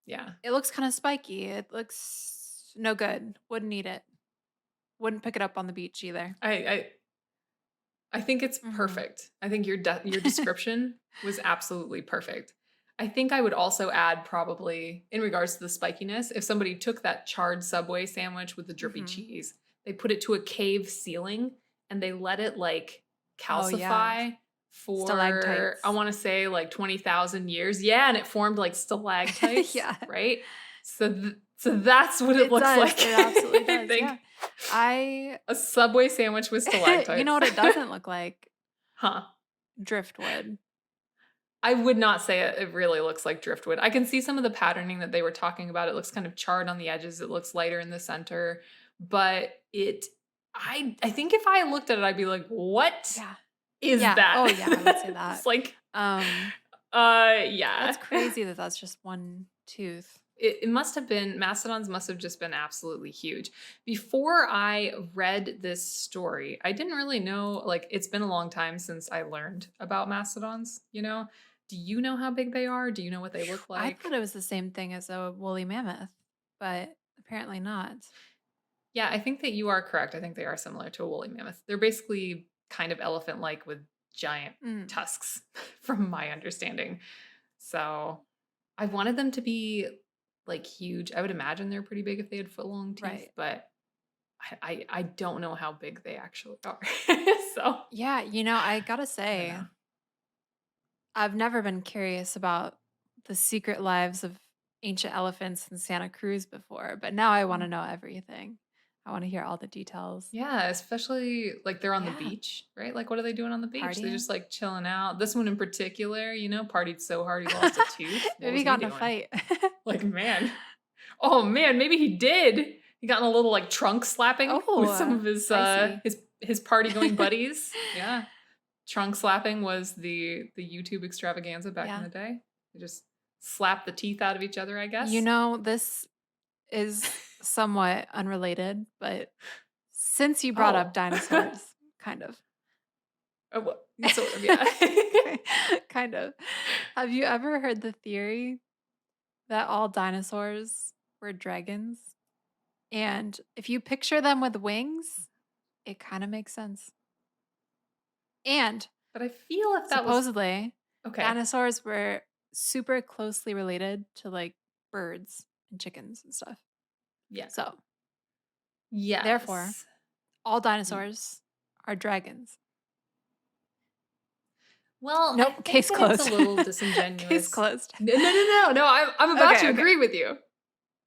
Yeah. it looks kind of spiky. It looks no good. Wouldn't eat it. Wouldn't pick it up on the beach either. I think it's Hmm. perfect. I think your description was absolutely perfect. I think I would also add, probably in regards to the spikiness, if somebody took that charred Subway sandwich with the drippy Hmm. cheese, they put it to a cave ceiling and they let it like Oh, yeah. calcify for, Stalactites. I want to say, like 20,000 years. Yeah, and it formed like stalactites, Yeah. right? So So that's what it It looks does. like. It absolutely I does. think Yeah. I a Subway sandwich with you know stalactites. what it doesn't look like? Huh. Driftwood. I would not say it really looks like driftwood. I can see some of the patterning that they were talking about. It looks kind of charred on the edges. It looks lighter in the center, but I think if I looked at it, I'd be like, "What Yeah. is Yeah. that?" Oh, yeah, I would say It's that. like, Um, yeah. that's crazy that that's just one tooth. It must have been mastodons must have just been absolutely huge. Before I read this story, I didn't really know, like, it's been a long time since I learned about mastodons, you know? Do you know how big they are? Do you know what they Phew, look I like? thought it was the same thing as a woolly mammoth, but apparently not. Yeah, I think that you are correct. I think they are similar to a woolly mammoth. They're basically kind of elephant-like with giant Mm, tusks, from my understanding. So I wanted them to be like huge. I would imagine they're pretty big if they had foot-long teeth, right. but I don't know how big they actually are. So Yeah, I gotta I don't say, know. I've never been curious about the secret lives of ancient elephants in Santa Cruz before, but now I want to Mm. know everything. I want to hear all the details. Yeah, especially like they're on the Yeah, beach, right? Like what are they doing on the beach? They're partying. just like chilling out. This one in particular, partied so hard he lost a tooth. What Maybe was he he got in a doing? fight. Like, man. Oh man, maybe he did. He got in a little like trunk slapping with some Oh, of his spicy. his party going buddies. Yeah. Trunk slapping was the YouTube extravaganza back in Yeah. the day. They just slap the teeth out of each other, I guess. This is somewhat unrelated, but since you brought up Oh. dinosaurs, kind of. Oh, sort of, yeah. Kind of. Have you ever heard the theory that all dinosaurs were dragons? And if you picture them with wings, it kind of makes sense. And But I feel if that was supposedly, okay. dinosaurs were super closely related to like birds and chickens and stuff. Yeah. So, therefore, Yes. all Y- dinosaurs are dragons. Well, I Nope, think case that it's a closed. little Case disingenuous. closed. No, no, no, no, no. I'm about Okay, to okay. agree with you.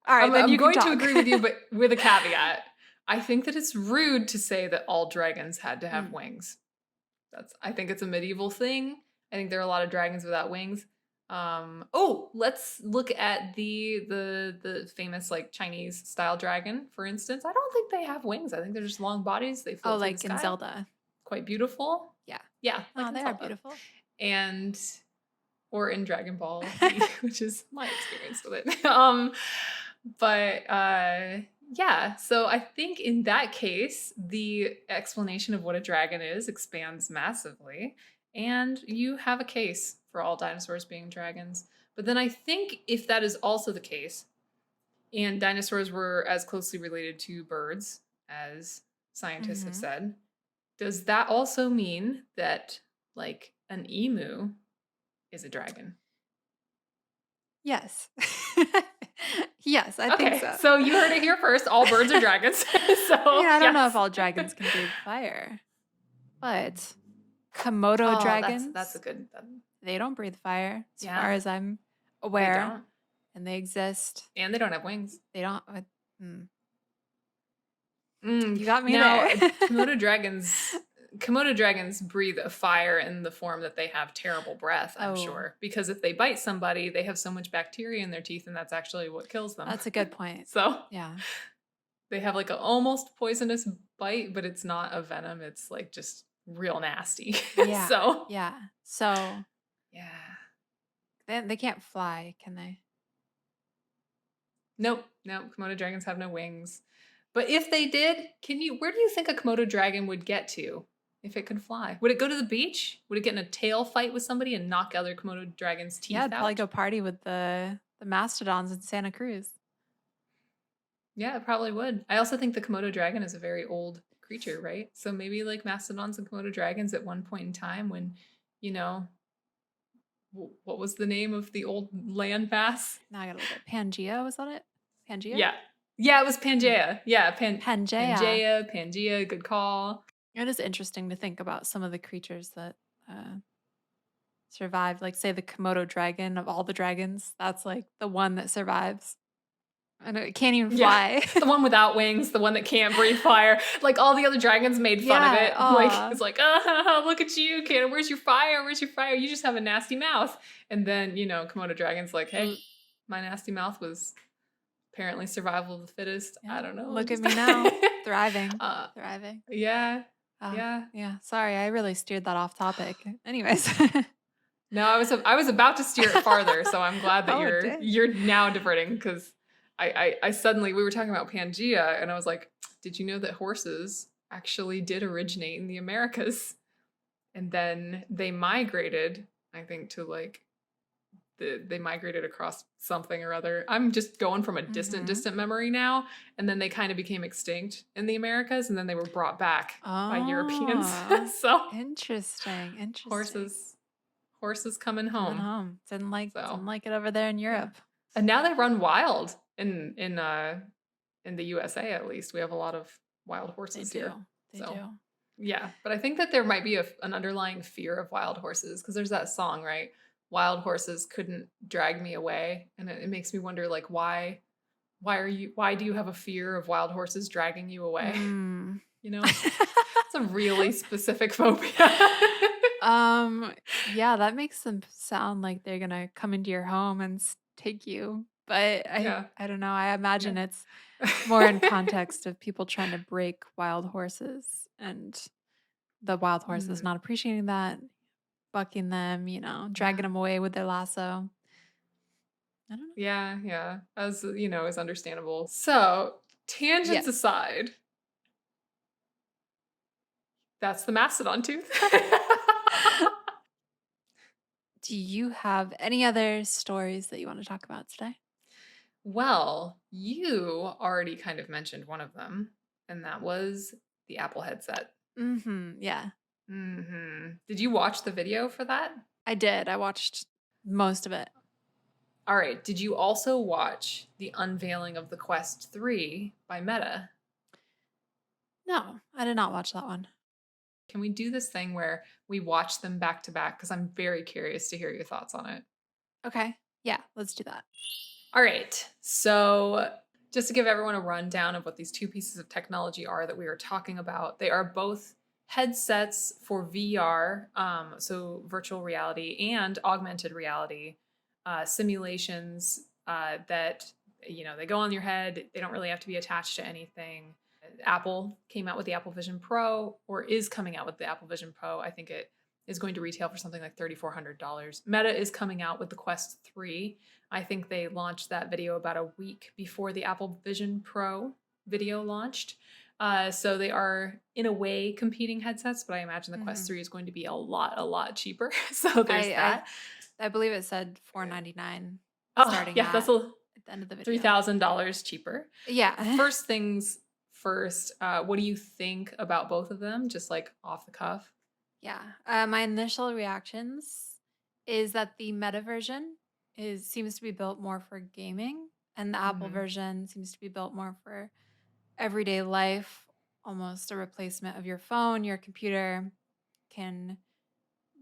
All right, then I'm you can going to talk. agree with you, but with a caveat. I think that it's rude to say that all dragons had to have Mm, wings. I think it's a medieval thing. I think there are a lot of dragons without wings. Let's look at the famous like Chinese style dragon, for instance. I don't think they have wings. I think they're just long bodies. They oh, float through the like in sky. Zelda. Quite beautiful. Yeah. Yeah, like Oh, in they are Zelda. beautiful. And or in Dragon Ball Z, which is my experience with it. But yeah, so I think in that case, the explanation of what a dragon is expands massively, and you have a case for all dinosaurs being dragons. But then I think if that is also the case, and dinosaurs were as closely related to birds as scientists have Hmm. said, does that also mean that like an emu is a dragon? Yes. Yes, I think Okay, so. so you heard it here first. All birds are dragons. I mean, So I don't know if yes. all dragons can breathe fire, but Komodo Oh, that's a dragons, good. they don't breathe fire, as far Yeah, as I'm they aware, don't, and they exist. and they don't have wings. They don't. Mm, Mm, you got me now, there. Komodo dragons breathe a fire in the form that they have terrible breath. I'm Oh, sure because if they bite somebody, they have so much bacteria in their teeth, and that's actually what kills them. that's a good point. So Yeah. they have like an almost poisonous bite, but it's not a venom. It's like just real nasty. Yeah. So Yeah. So yeah. they can't fly, can they? Nope, nope. Komodo dragons have no wings. But if they did, where do you think a Komodo dragon would get to if it could fly? Would it go to the beach? Would it get in a tail fight with somebody and knock other Komodo dragons' Yeah, teeth I'd probably out? go party with the mastodons in Santa Cruz. Yeah, it probably would. I also think the Komodo dragon is a very old creature, right? So maybe like mastodons and Komodo dragons at one point in time when, you know, what was the name of the old land mass? Now I gotta look at Pangea. Was that it? Pangea? Yeah. Yeah, it was Hmm. Pangea. Yeah, Pangea. Pangea, good call. It is interesting to think about some of the creatures that uh, survived. Like, say, the Komodo dragon of all the dragons. That's like the one that survives. I know it can't even Yeah. fly. The one without wings, the one that can't breathe fire. Like all the other dragons made fun of Yeah, it. Like aw. it's like, oh, look at you, Cannon. Where's your fire? Where's your fire? You just have a nasty mouth. And then, Komodo dragon's like, hey, my nasty mouth was apparently survival of the fittest. I Yeah, don't know. look at Just me now. Thriving. uh, Thriving. yeah. Oh, Yeah. yeah. Sorry, I really steered that off topic. Anyways. No, I was about to steer it farther, so I'm glad that Oh, you're dang. you're now diverting because I suddenly we were talking about Pangea and I was like, did you know that horses actually did originate in the Americas? And then they migrated, I think, to like they migrated across something or other. I'm just going from a distant, Mhm. distant memory now. And then they kind of became extinct in the Americas and then they were brought back by Europeans. Oh, So interesting. Interesting. horses coming Coming home. home. Didn't So like it over there in yeah. Europe. And now they run wild in the USA at least. We have a lot of wild They horses do. here. They So do. yeah, but I think that there might be an underlying fear of wild horses because there's that song, right? Wild horses couldn't drag me away, and it makes me wonder, like, why do you have a fear of wild horses dragging you away? Mm. You know, it's a really specific phobia. Um, yeah, that makes them sound like they're gonna come into your home and take you. But I Yeah, I don't know. I yeah. imagine it's more in context of people trying to break wild horses and the wild horses Mm, not appreciating that, bucking them, dragging yeah, them away with their lasso. I don't know. yeah, yeah. As is understandable. So tangents Yes. aside, that's the mastodon tooth. Do you have any other stories that you want to talk about today? Well, you already kind of mentioned one of them, and that was the Apple headset. Yeah. Did you watch the video for that? I did. I watched most of it. All right. Did you also watch the unveiling of the Quest 3 by Meta? No, I did not watch that one. Can we do this thing where we watch them back to back? Because I'm very curious to hear your thoughts on it. Okay. Yeah, let's do that. All right. So, just to give everyone a rundown of what these two pieces of technology are that we are talking about, they are both headsets for VR, so virtual reality and augmented reality simulations that they go on your head. They don't really have to be attached to anything. Apple came out with the Apple Vision Pro, or is coming out with the Apple Vision Pro. I think it is going to retail for something like $3,400. Meta is coming out with the Quest 3. I think they launched that video about a week before the Apple Vision Pro video launched. So they are, in a way, competing headsets, but I imagine the Quest Mhm. 3 is going to be a lot cheaper. So there's I that. I believe it said $499 Oh, starting yeah, that's at the end of the video. $3,000 cheaper. Yeah. First things first, what do you think about both of them? Just like off the cuff? Yeah. My initial reactions is that the Meta version seems to be built more for gaming, and the Apple Hmm. version seems to be built more for everyday life, almost a replacement of your phone. Your computer can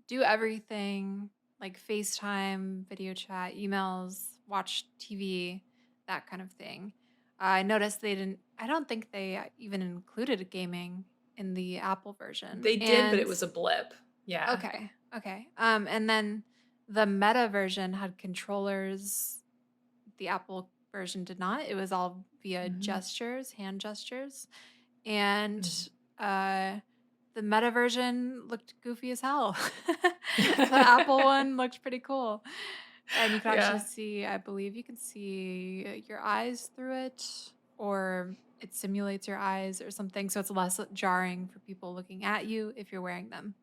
do everything like FaceTime, video chat, emails, watch TV, that kind of thing. I noticed I don't think they even included gaming in the Apple version. They did, but it And was a blip. Yeah. okay, okay. And then the Meta version had controllers. The Apple version did not. It was all via Hmm. gestures, hand gestures. And Hmm. uh the Meta version looked goofy as hell. The Apple one looked pretty cool. And you can actually Yeah. see, I believe you can see your eyes through it, or it simulates your eyes or something. So it's less jarring for people looking at you if you're wearing them.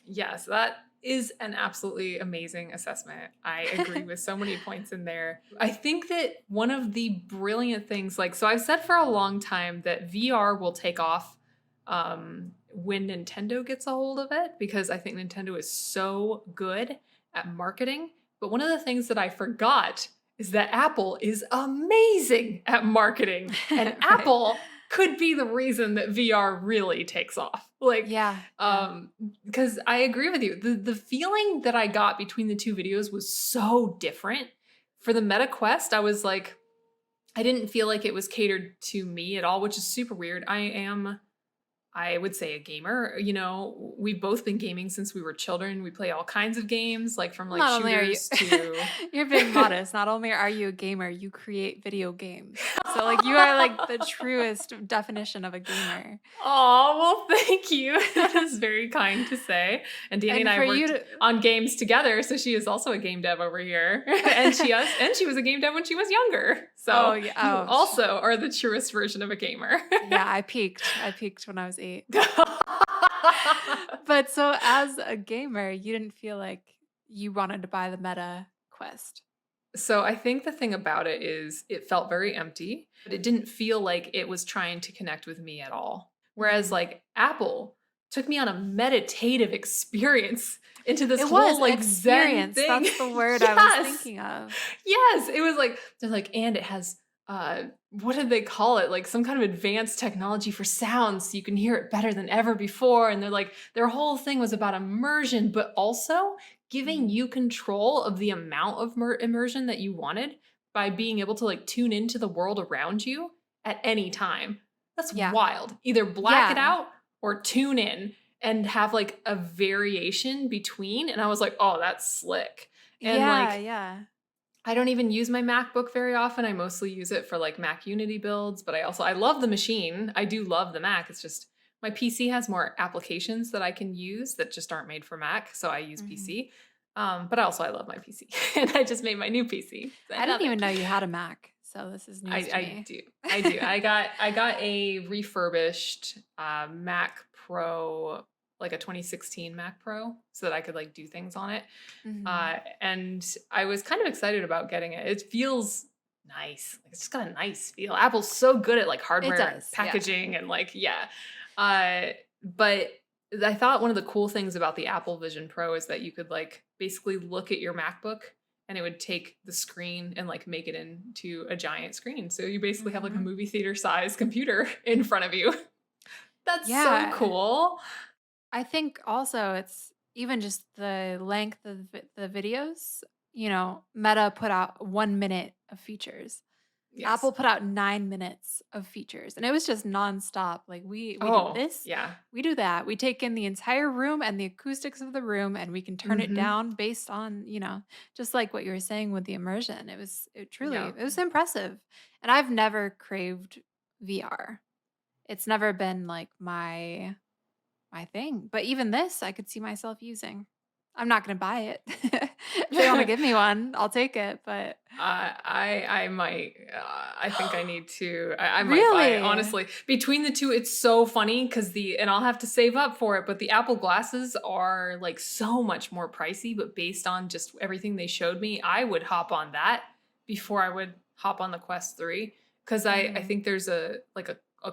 Yes, that is an absolutely amazing assessment. I agree with so many points in there. I think that one of the brilliant things, like, so I've said for a long time that VR will take off when Nintendo gets a hold of it because I think Nintendo is so good at marketing. But one of the things that I forgot is that Apple is amazing at marketing, and Right. Apple could be the reason that VR really takes off. Like, Yeah. Yeah. because I agree with you. The feeling that I got between the two videos was so different. For the Meta Quest, I was like, I didn't feel like it was catered to me at all, which is super weird. I would say a gamer. You know, we've both been gaming since we were children. We play all kinds of games, like from Well, like not only are you shooters to you're being modest, not only are you a gamer, you create video games. So like you are like the truest definition of a gamer. Oh, well, thank you. That is very kind to say. And Danny and And I for have you worked to on games together, so she is also a game dev over here. And she was a game dev when she was younger. Oh So yeah, you oh also are the truest version of a gamer. yeah, I peaked. I peaked when I was 8. But so as a gamer, you didn't feel like you wanted to buy the Meta Quest. So I think the thing about it is it felt very empty, but it didn't feel like it was trying to connect with me at all. Whereas Mhm. like Apple took me on a meditative experience into this It was whole like Zen experience. thing. That's the word I was Yes. thinking of. Yes. It was like they're like, and it has what did they call it? Like some kind of advanced technology for sound so you can hear it better than ever before. And they're like, their whole thing was about immersion, but also giving Mhm. you control of the amount of immersion that you wanted by being able to like tune into the world around you at any time. That's Yeah. wild. Either black it Yeah. out or tune in and have like a variation between. And I was like, oh, that's slick. And Yeah, like, yeah. I don't even use my MacBook very often. I mostly use it for like Mac Unity builds, but I love the machine. I do love the Mac. It's just my PC has more applications that I can use that just aren't made for Mac, so I use Mhm. PC. But also I love my PC, and I just made my new PC. I I didn't love even it. know you had a Mac, so this is news to I me. do. I do. I got a refurbished Mac Pro, like a 2016 Mac Pro, so that I could like do things on it. Mhm. And I was kind of excited about getting it. It feels nice. Like, it's just got a nice feel. Apple's so good at like It hardware and does, yeah. packaging and like yeah. But I thought one of the cool things about the Apple Vision Pro is that you could like basically look at your MacBook and it would take the screen and like make it into a giant screen. So you basically have like a Mhm. movie theater size computer in front of you. That's so Yeah. cool. I think also it's even just the length of the videos. You know, Meta put out 1 minute of features. Yes. Apple put out 9 minutes of features, and it was just nonstop. Like we do Oh, this, yeah. we do that. We take in the entire room and the acoustics of the room, and we can turn it Mhm. down based on, just like what you were saying with the immersion. It truly, Yeah. it was impressive. And I've never craved VR. It's never been like my thing. But even this, I could see myself using. I'm not going to buy it. If they want to give me one, I'll take it. But I might. I think I need to. I might buy it. really, Honestly, between the two, it's so funny because and I'll have to save up for it. But the Apple glasses are like so much more pricey. But based on just everything they showed me, I would hop on that before I would hop on the Quest 3 because I Mhm. think there's a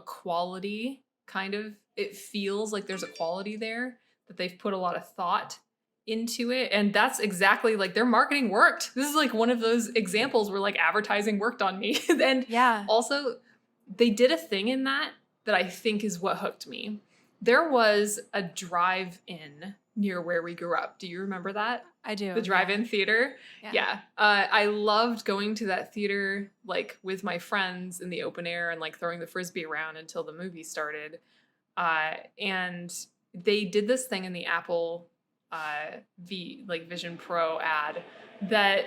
quality kind of. It feels like there's a quality there that they've put a lot of thought into it, and that's exactly like their marketing worked. This is like one of those examples where like advertising worked on me. And Yeah, also they did a thing in that I think is what hooked me. There was a drive-in near where we grew up. Do you remember that? I The do. Yeah. drive-in theater? Yeah. Yeah. I loved going to that theater like with my friends in the open air and like throwing the frisbee around until the movie started. And they did this thing in the Apple Vision Pro ad that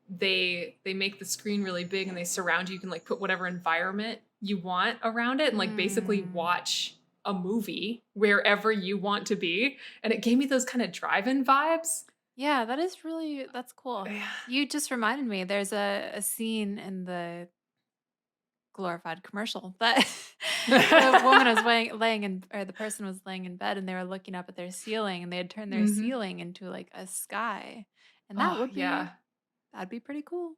they make the screen really big and they surround you. You can like put whatever environment you want around it and like basically Mm. watch a movie wherever you want to be. And it gave me those kind of drive-in vibes. Yeah, that's cool. Yeah. You just reminded me, there's a scene in the glorified commercial that the woman was laying in, or the person was laying in bed, and they were looking up at their ceiling, and they had turned their Hmm. ceiling into like a sky. And Oh yeah. that'd be pretty cool.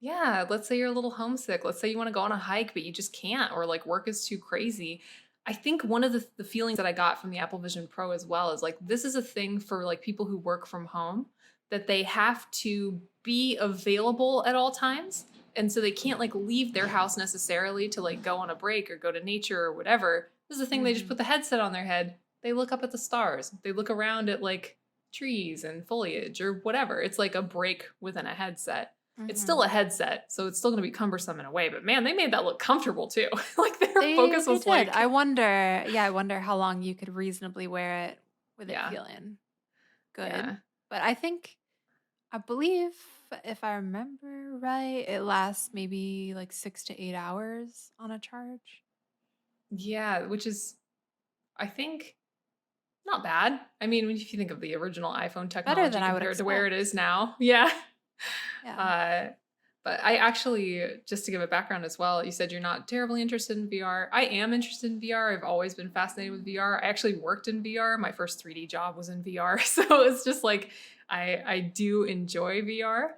Yeah, let's say you're a little homesick. Let's say you want to go on a hike, but you just can't, or like work is too crazy. I think one of the feelings that I got from the Apple Vision Pro as well is like this is a thing for like people who work from home that they have to be available at all times. And so they can't like leave their house necessarily to like go on a break or go to nature or whatever. This is the thing, they just Mhm. put the headset on their head. They look up at the stars. They look around at like trees and foliage or whatever. It's like a break within a headset. It's still a Mhm. headset, so it's still gonna be cumbersome in a way, but man, they made that look comfortable too. Like, their focus They was did. like I wonder how long you could reasonably wear it with it yeah, feeling good. yeah. But I believe if I remember right, it lasts maybe like 6 to 8 hours on a charge. Yeah, which is, I think, not bad. I mean, if you think of the original iPhone Better technology than I would compared to where it expect. is now. Yeah. Yeah. Uh, but I actually, just to give a background as well, you said you're not terribly interested in VR. I am interested in VR. I've always been fascinated with VR. I actually worked in VR. My first 3D job was in VR. So it's just like I do enjoy VR.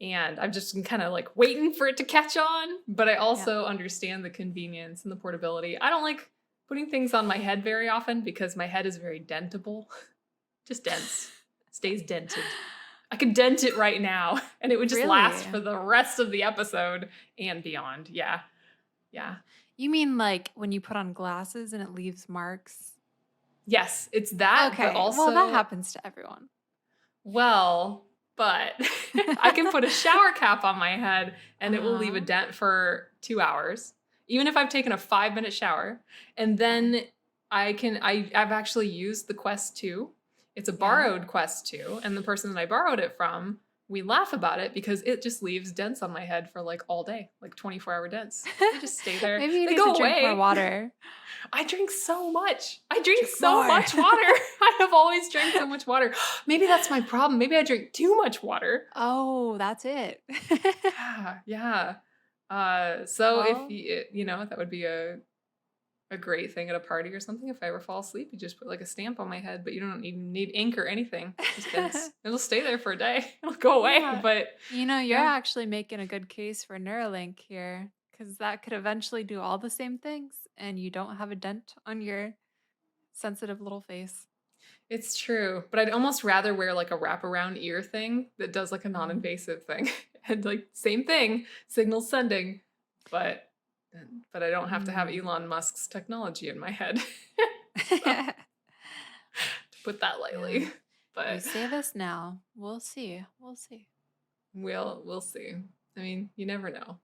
And I'm just kind of like waiting for it to catch on. But I Yeah. also understand the convenience and the portability. I don't like putting things on my head very often because my head is very dentable. Just dents. Stays dented. I could dent it right now and it would just last Really? for the rest of the episode and beyond. Yeah. Yeah. You mean like when you put on glasses and it leaves marks? Yes, it's that, but Okay. Well, that also, happens to everyone. well, but I can put a shower cap on my head and it will leave a Uh-huh. dent for 2 hours, even if I've taken a 5-minute shower. And Okay. then I've actually used the Quest 2. It's a Yeah. borrowed Quest 2. And the person that I borrowed it from, we laugh about it because it just leaves dents on my head for like all day, like 24-hour dents. They just stay there. Maybe you They need to go drink more away. water. I drink so much. I drink Drink so more. much water. I have always drank so much water. Maybe that's my problem. Maybe I drink too much water. Oh, that's it. Yeah, yeah. So if Well, you know, that would be a great thing at a party or something. If I ever fall asleep, you just put like a stamp on my head, but you don't even need ink or anything. Just dents. It'll stay there for a day. It'll go away. yeah. But You're yeah, actually making a good case for Neuralink here because that could eventually do all the same things and you don't have a dent on your sensitive little face. it's true. But I'd almost rather wear like a wraparound ear thing that does like a Mhm. non-invasive thing. And like same thing, signal sending, but but I don't have to have Mm. Elon Musk's technology in my head. So, to put that Yeah. lightly. You But say this now. We'll see. We'll see. we'll see. I mean, you never know.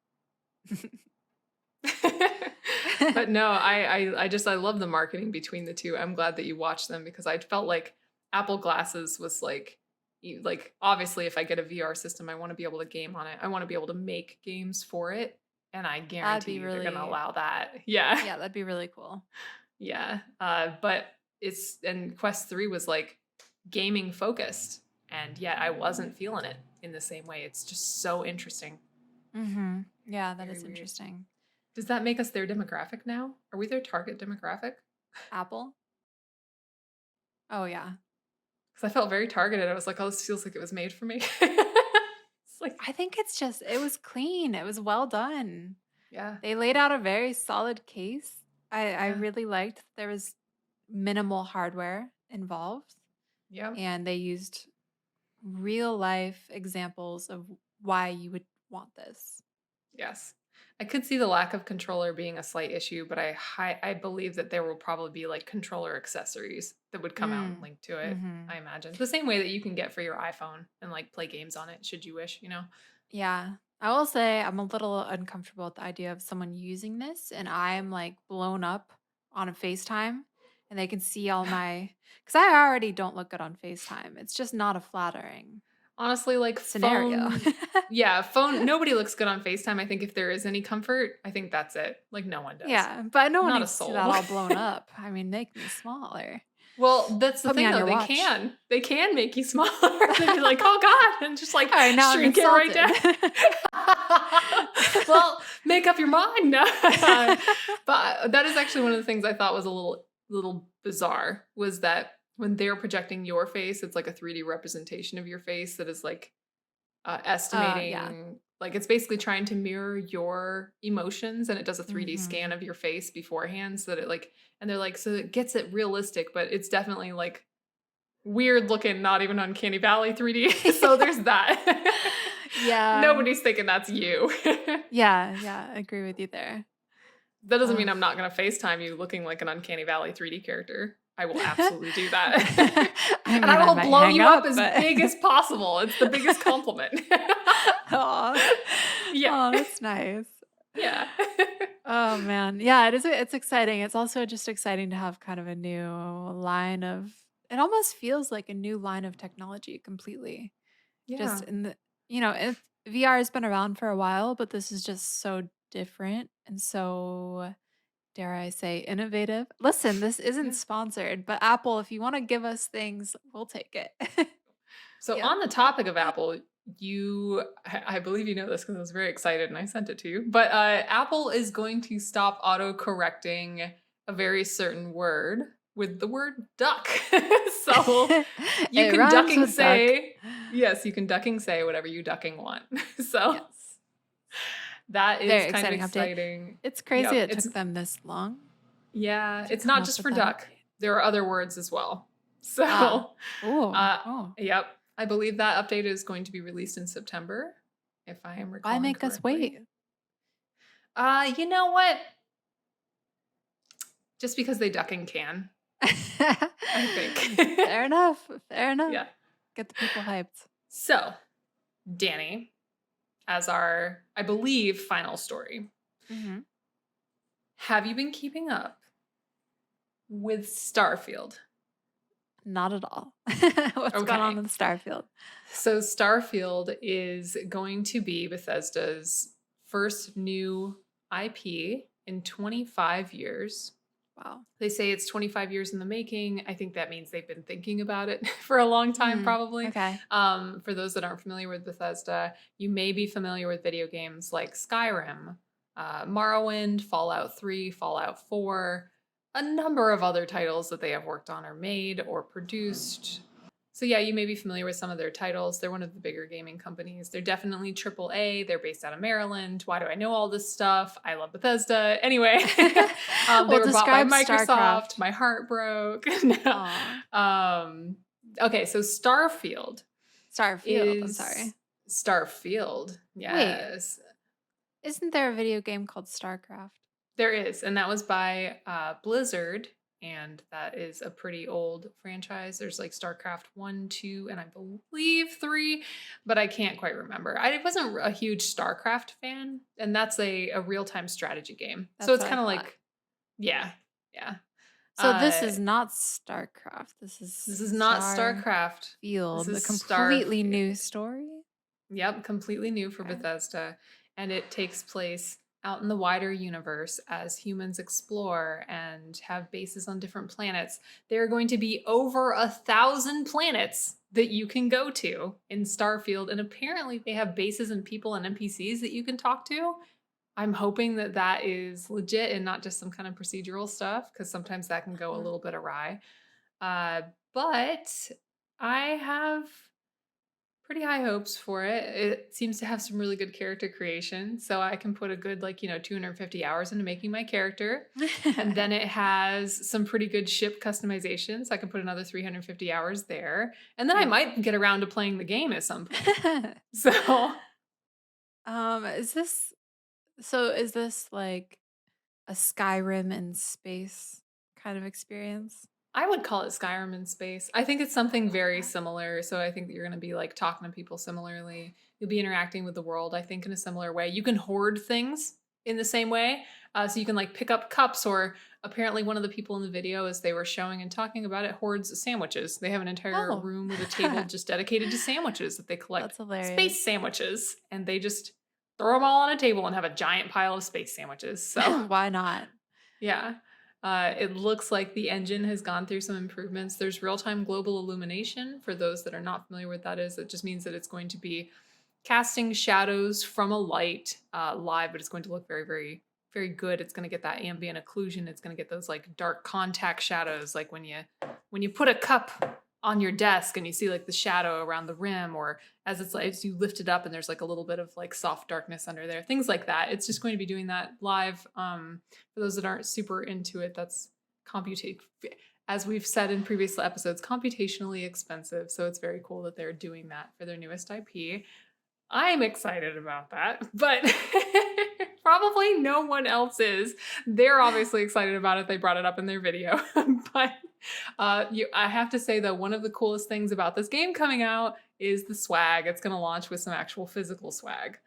But no, I love the marketing between the two. I'm glad that you watched them because I felt like Apple Glasses was like like obviously if I get a VR system, I want to be able to game on it. I want to be able to make games for it, and I That'd guarantee be you they're going to really, allow that. Yeah. yeah, that'd be really cool. Yeah. But it's and Quest 3 was like gaming focused, and yet I wasn't feeling it in the same way. It's just so interesting. Yeah, that Very is weird. interesting. Does that make us their demographic now? Are we their target demographic? Apple? Oh, yeah. Because I felt very targeted. I was like, oh, this feels like it was made for me. It's like, I think it was clean. It was well done. yeah, They laid out a very solid case. I yeah, really liked there was minimal hardware involved yeah, and they used real life examples of why you would want this. yes. I could see the lack of controller being a slight issue, but I believe that there will probably be like controller accessories that would come out and Mm. link to it. Mhm. I imagine the same way that you can get for your iPhone and like play games on it, should you wish, you know? Yeah. I will say I'm a little uncomfortable with the idea of someone using this and I'm like blown up on a FaceTime and they can see all my because I already don't look good on FaceTime. It's just not a flattering Honestly, like scenario. phone, yeah, phone. Nobody looks good on FaceTime. I think if there is any comfort, I think that's it. Like no one does. Yeah, but no one Not a needs to see that soul. all blown up. I mean, make me smaller. Well, that's the Put me thing on though. your They watch. can. They can make you smaller. They'd be like, "Oh God," and just like All right, now I'm shrink it right insulted. down. Well, make up your mind. No. But that is actually one of the things I thought was a little bizarre was that when they're projecting your face, it's like a 3D representation of your face that is like Yeah. estimating, like it's basically trying to mirror your emotions, and it does a 3D scan Mhm. of your face beforehand so that it like, and they're like, so it gets it realistic, but it's definitely like weird looking, not even uncanny valley 3D. So there's that. Yeah. Nobody's thinking that's you. Yeah, yeah, I agree with you there. That doesn't mean Ugh. I'm not gonna FaceTime you looking like an uncanny valley 3D character. I will absolutely do that. I And mean, I I will might blow hang you up up, as but big as possible. It's the biggest compliment. Aw. Yeah. Oh, that's nice. Yeah. Oh man. Yeah, it's exciting. It's also just exciting to have kind of a new line of it almost feels like a new line of technology completely. Just Yeah. in the VR has been around for a while, but this is just so different and so dare I say innovative. Listen, this isn't Yeah. sponsored, but Apple, if you want to give us things, we'll take it. So Yep. on the topic of Apple, I believe you know this because I was very excited and I sent it to you. But Apple is going to stop auto-correcting a very certain word with the word duck. So you It can rhymes ducking with duck. say, yes, you can ducking say whatever you ducking want. So Yes. that is Very kind of exciting update. exciting. It's crazy Yep. it took them this long Yeah, to it's come not up just with for that duck. update. There are other words as well. Ah. So, Oh. uh, Oh. yep, I believe that update is going to be released in September, if I am Why recalling make us correctly. wait? You know what? Just because they ducking can, I think. Fair enough. Fair enough. Yeah. Get the people hyped. So, Danny, as our, I believe, final story, Mhm. have you been keeping up with Starfield? Not at all. What's going on Okay. in Starfield? So Starfield is going to be Bethesda's first new IP in 25 years. Wow. They say it's 25 years in the making. I think that means they've been thinking about it for a long time, Mm, probably. okay. For those that aren't familiar with Bethesda, you may be familiar with video games like Skyrim, Morrowind, Fallout 3, Fallout 4, a number of other titles that they have worked on or made or produced. So yeah, you may be familiar with some of their titles. They're one of the bigger gaming companies. They're definitely AAA. They're based out of Maryland. Why do I know all this stuff? I love Bethesda. Anyway, they Well, were bought by describe Microsoft. StarCraft. My heart broke. No. Aw. Okay, so Starfield Starfield, I'm is sorry. Starfield. Wait, Yes. isn't there a video game called StarCraft? There is, and that was by Blizzard, and that is a pretty old franchise. There's like StarCraft 1, 2, and I believe 3, but I can't quite remember. I wasn't a huge StarCraft fan, and that's a real-time strategy game. So That's it's what I kind of thought. like, yeah, yeah. So this Uh, is not StarCraft. This this is is not StarCraft. This Starfield, a is completely Starfield. new story? Yep, completely new for Okay. Bethesda. And it takes place out in the wider universe as humans explore and have bases on different planets. There are going to be over 1,000 planets that you can go to in Starfield. And apparently, they have bases and people and NPCs that you can talk to. I'm hoping that that is legit and not just some kind of procedural stuff, because sometimes that can go a Uh-huh. little bit awry. But I have pretty high hopes for it. It seems to have some really good character creation, so I can put a good 250 hours into making my character. And then it has some pretty good ship customization, so I can put another 350 hours there. And then I Nice. might get around to playing the game at some point. So, Is this is this like a Skyrim in space kind of experience? I would call it Skyrim in space. I think it's something very Okay. similar. So I think that you're going to be like talking to people similarly. You'll be interacting with the world, I think, in a similar way. You can hoard things in the same way. So you can like pick up cups, or apparently one of the people in the video, as they were showing and talking about it, hoards sandwiches. They have an entire Oh, room with a table just dedicated to sandwiches that they collect that's hilarious. space sandwiches, and they just throw them all on a table and have a giant pile of space sandwiches. So Why not? yeah. It looks like the engine has gone through some improvements. There's real-time global illumination. For those that are not familiar with that is, it just means that it's going to be casting shadows from a light live, but it's going to look very, very, very good. It's going to get that ambient occlusion. It's going to get those like dark contact shadows, like when you put a cup on your desk and you see like the shadow around the rim, or as you lift it up and there's like a little bit of like soft darkness under there, things like that. It's just going to be doing that live. For those that aren't super into it, that's computate as we've said in previous episodes, computationally expensive. So it's very cool that they're doing that for their newest IP. I'm excited about that, but Probably no one else is. They're obviously excited about it. They brought it up in their video. But I have to say, though, one of the coolest things about this game coming out is the swag. It's going to launch with some actual physical swag.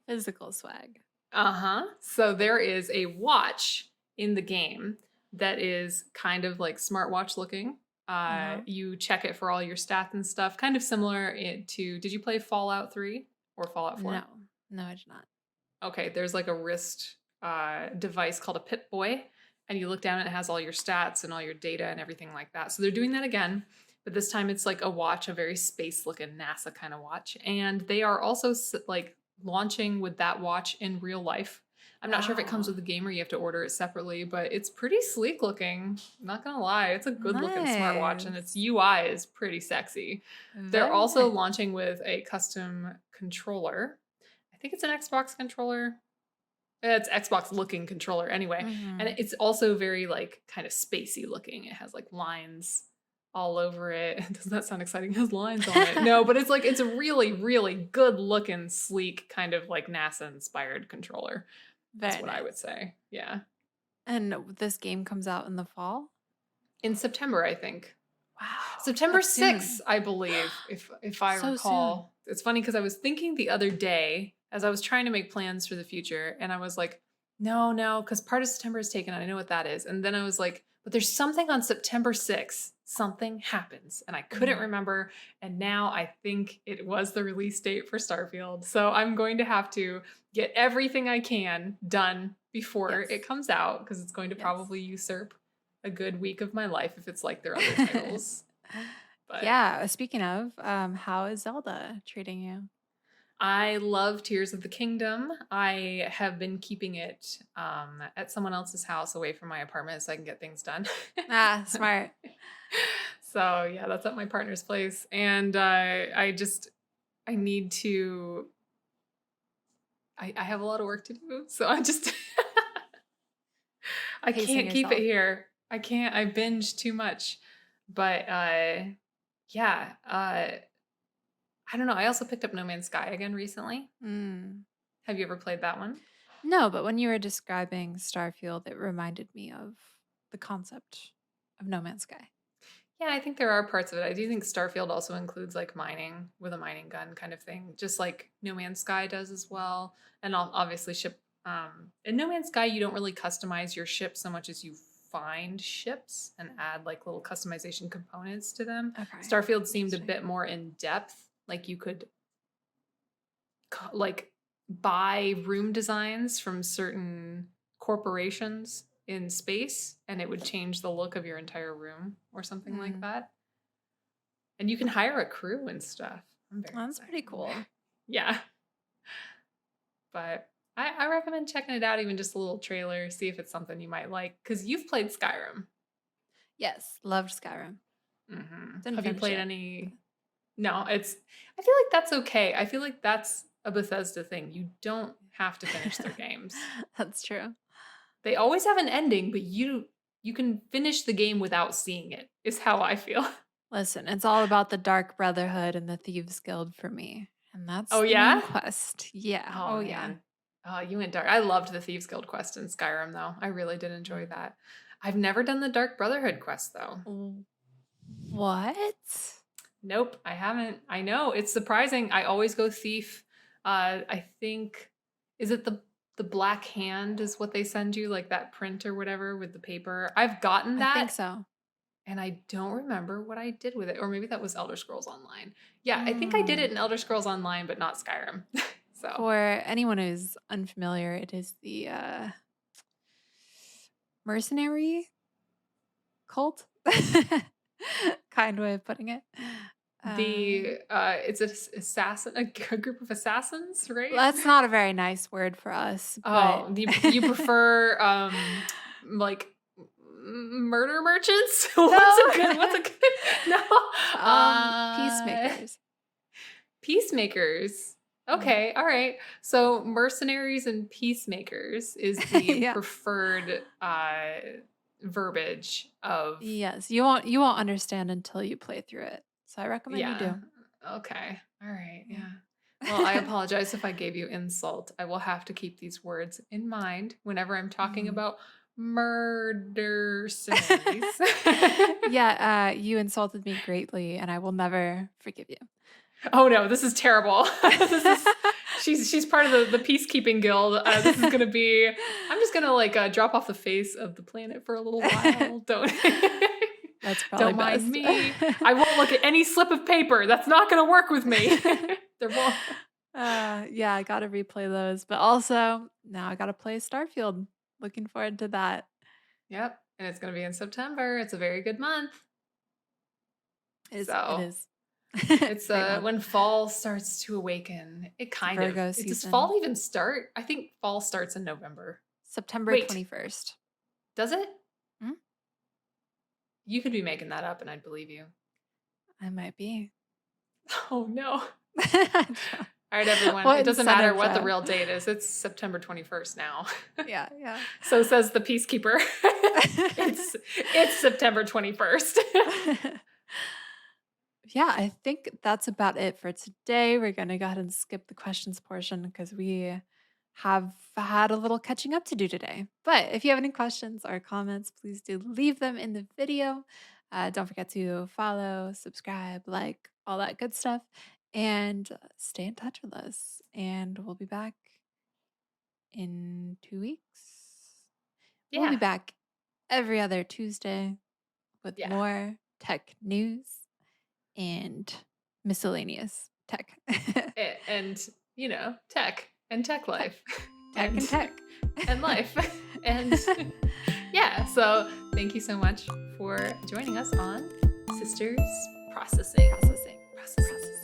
Physical swag. Uh-huh. So there is a watch in the game that is kind of like smartwatch looking. Uh-huh. You check it for all your stats and stuff, kind of similar to, did you play Fallout 3 or Fallout 4? No. No, I did not. Okay, there's like a wrist device called a Pip Boy, and you look down and it has all your stats and all your data and everything like that. So they're doing that again, but this time it's like a watch, a very space looking NASA kind of watch. And they are also like launching with that watch in real life. I'm not sure if it comes Wow. with the game or you have to order it separately, but it's pretty sleek looking. Not gonna lie, it's a good looking smartwatch and its Nice. UI is pretty sexy. They're Very also nice. launching with a custom controller. I think it's an Xbox controller. It's Xbox looking controller anyway. And Mhm. it's also very like kind of spacey looking. It has like lines all over it. Doesn't that sound exciting? It has lines on it. No, but it's like it's a really, really good looking, sleek, kind of like NASA inspired controller. That's Very what I would nice. say. Yeah. And this game comes out in the fall? In September, I think. Wow, September that's 6th, soon. I believe, if I So soon. recall. It's funny because I was thinking the other day as I was trying to make plans for the future, and I was like, no, because part of September is taken. I know what that is. And then I was like, but there's something on September 6th. Something happens. And I couldn't Mhm. remember. And now I think it was the release date for Starfield. So I'm going to have to get everything I can done before it Yes. comes out because it's going to Yes. probably usurp a good week of my life if it's like their other titles. But Yeah, speaking of, how is Zelda treating you? I love Tears of the Kingdom. I have been keeping it at someone else's house away from my apartment so I can get things done. Ah, smart. So yeah, that's at my partner's place. And I need to, I have a lot of work to do. So I just, I Pacing can't keep it yourself. here. I binge too much. But yeah, I don't know. I also picked up No Man's Sky again recently. Mm. Have you ever played that one? No, but when you were describing Starfield, it reminded me of the concept of No Man's Sky. Yeah, I think there are parts of it. I do think Starfield also includes like mining with a mining gun kind of thing, just like No Man's Sky does as well. And obviously ship in No Man's Sky you don't really customize your ship so much as you find ships and add like little customization components to them. Okay. Starfield seemed a Interesting. bit more in depth, like you could like buy room designs from certain corporations in space and it would change the look of your entire room or something like Mm. that. And you can hire a crew and stuff. I'm very That's excited. pretty cool. Yeah. But I recommend checking it out, even just a little trailer, see if it's something you might like. Because you've played Skyrim. Yes, loved Skyrim. Didn't Have you finish played it. any? No, it's. I feel like that's okay. I feel like that's a Bethesda thing. You don't have to finish their games. That's true. They always have an ending, but you can finish the game without seeing it. Is how I feel. Listen, it's all about the Dark Brotherhood and the Thieves Guild for me. And Oh that's the main yeah. quest. Yeah. Oh Oh, yeah. man. Oh, you went dark. I loved the Thieves Guild quest in Skyrim though. I really did enjoy Mm. that. I've never done the Dark Brotherhood quest though. What? Nope, I haven't. I know it's surprising. I always go thief. I think is it the black hand is what they send you, like that print or whatever with the paper. I've gotten I think that so. and I don't remember what I did with it. Or maybe that was Elder Scrolls Online. Yeah, I think I did it Mm. in Elder Scrolls Online, but not Skyrim. So For anyone who's unfamiliar, it is the mercenary cult. Kind way of putting it. the it's an assassin, a group of assassins, right? That's not a very nice word for us, but Oh, you prefer like murder merchants? What's a good no peacemakers. peacemakers. Mhm. Okay, all right. So mercenaries and peacemakers is the Yeah. preferred verbiage of Yes, you won't understand until you play through it. So I recommend you yeah. do. Okay. All right. Yeah. Yeah. Well, I apologize if I gave you insult. I will have to keep these words in mind whenever I'm talking Mhm. about murder-similes. Yeah, you insulted me greatly, and I will never forgive you. Oh no, this is terrible. This is she's part of the peacekeeping guild. This is gonna be. I'm just gonna like drop off the face of the planet for a little while. Don't That's probably don't mind best. me. I won't look at any slip of paper. That's not gonna work with me. There won't. Yeah, I gotta replay those, but also now I gotta play Starfield. Looking forward to that. Yep, and it's gonna be in September. It's a very good month. It So is. it's Great month. when fall starts to awaken. It It's kind of. Virgo Does season. fall even start? I think fall starts in November. September Wait, 21st. does it? Mm, You could be making that up and I'd believe you. I might be. Oh no. All right, everyone. It What doesn't matter incentive, what the Jeff? real date is. It's September 21st now. Yeah, yeah. So says the peacekeeper. It's September 21st. Yeah, I think that's about it for today. We're going to go ahead and skip the questions portion because we have had a little catching up to do today. But if you have any questions or comments, please do leave them in the video. Don't forget to follow, subscribe, like, all that good stuff, and stay in touch with us. And we'll be back in 2 weeks. We'll be Yeah. back every other Tuesday with Yeah. more tech news and miscellaneous tech. And, tech and tech life. Tech and tech. And life. And yeah, so thank you so much for joining us on Sisters Processing. Processing. Processing.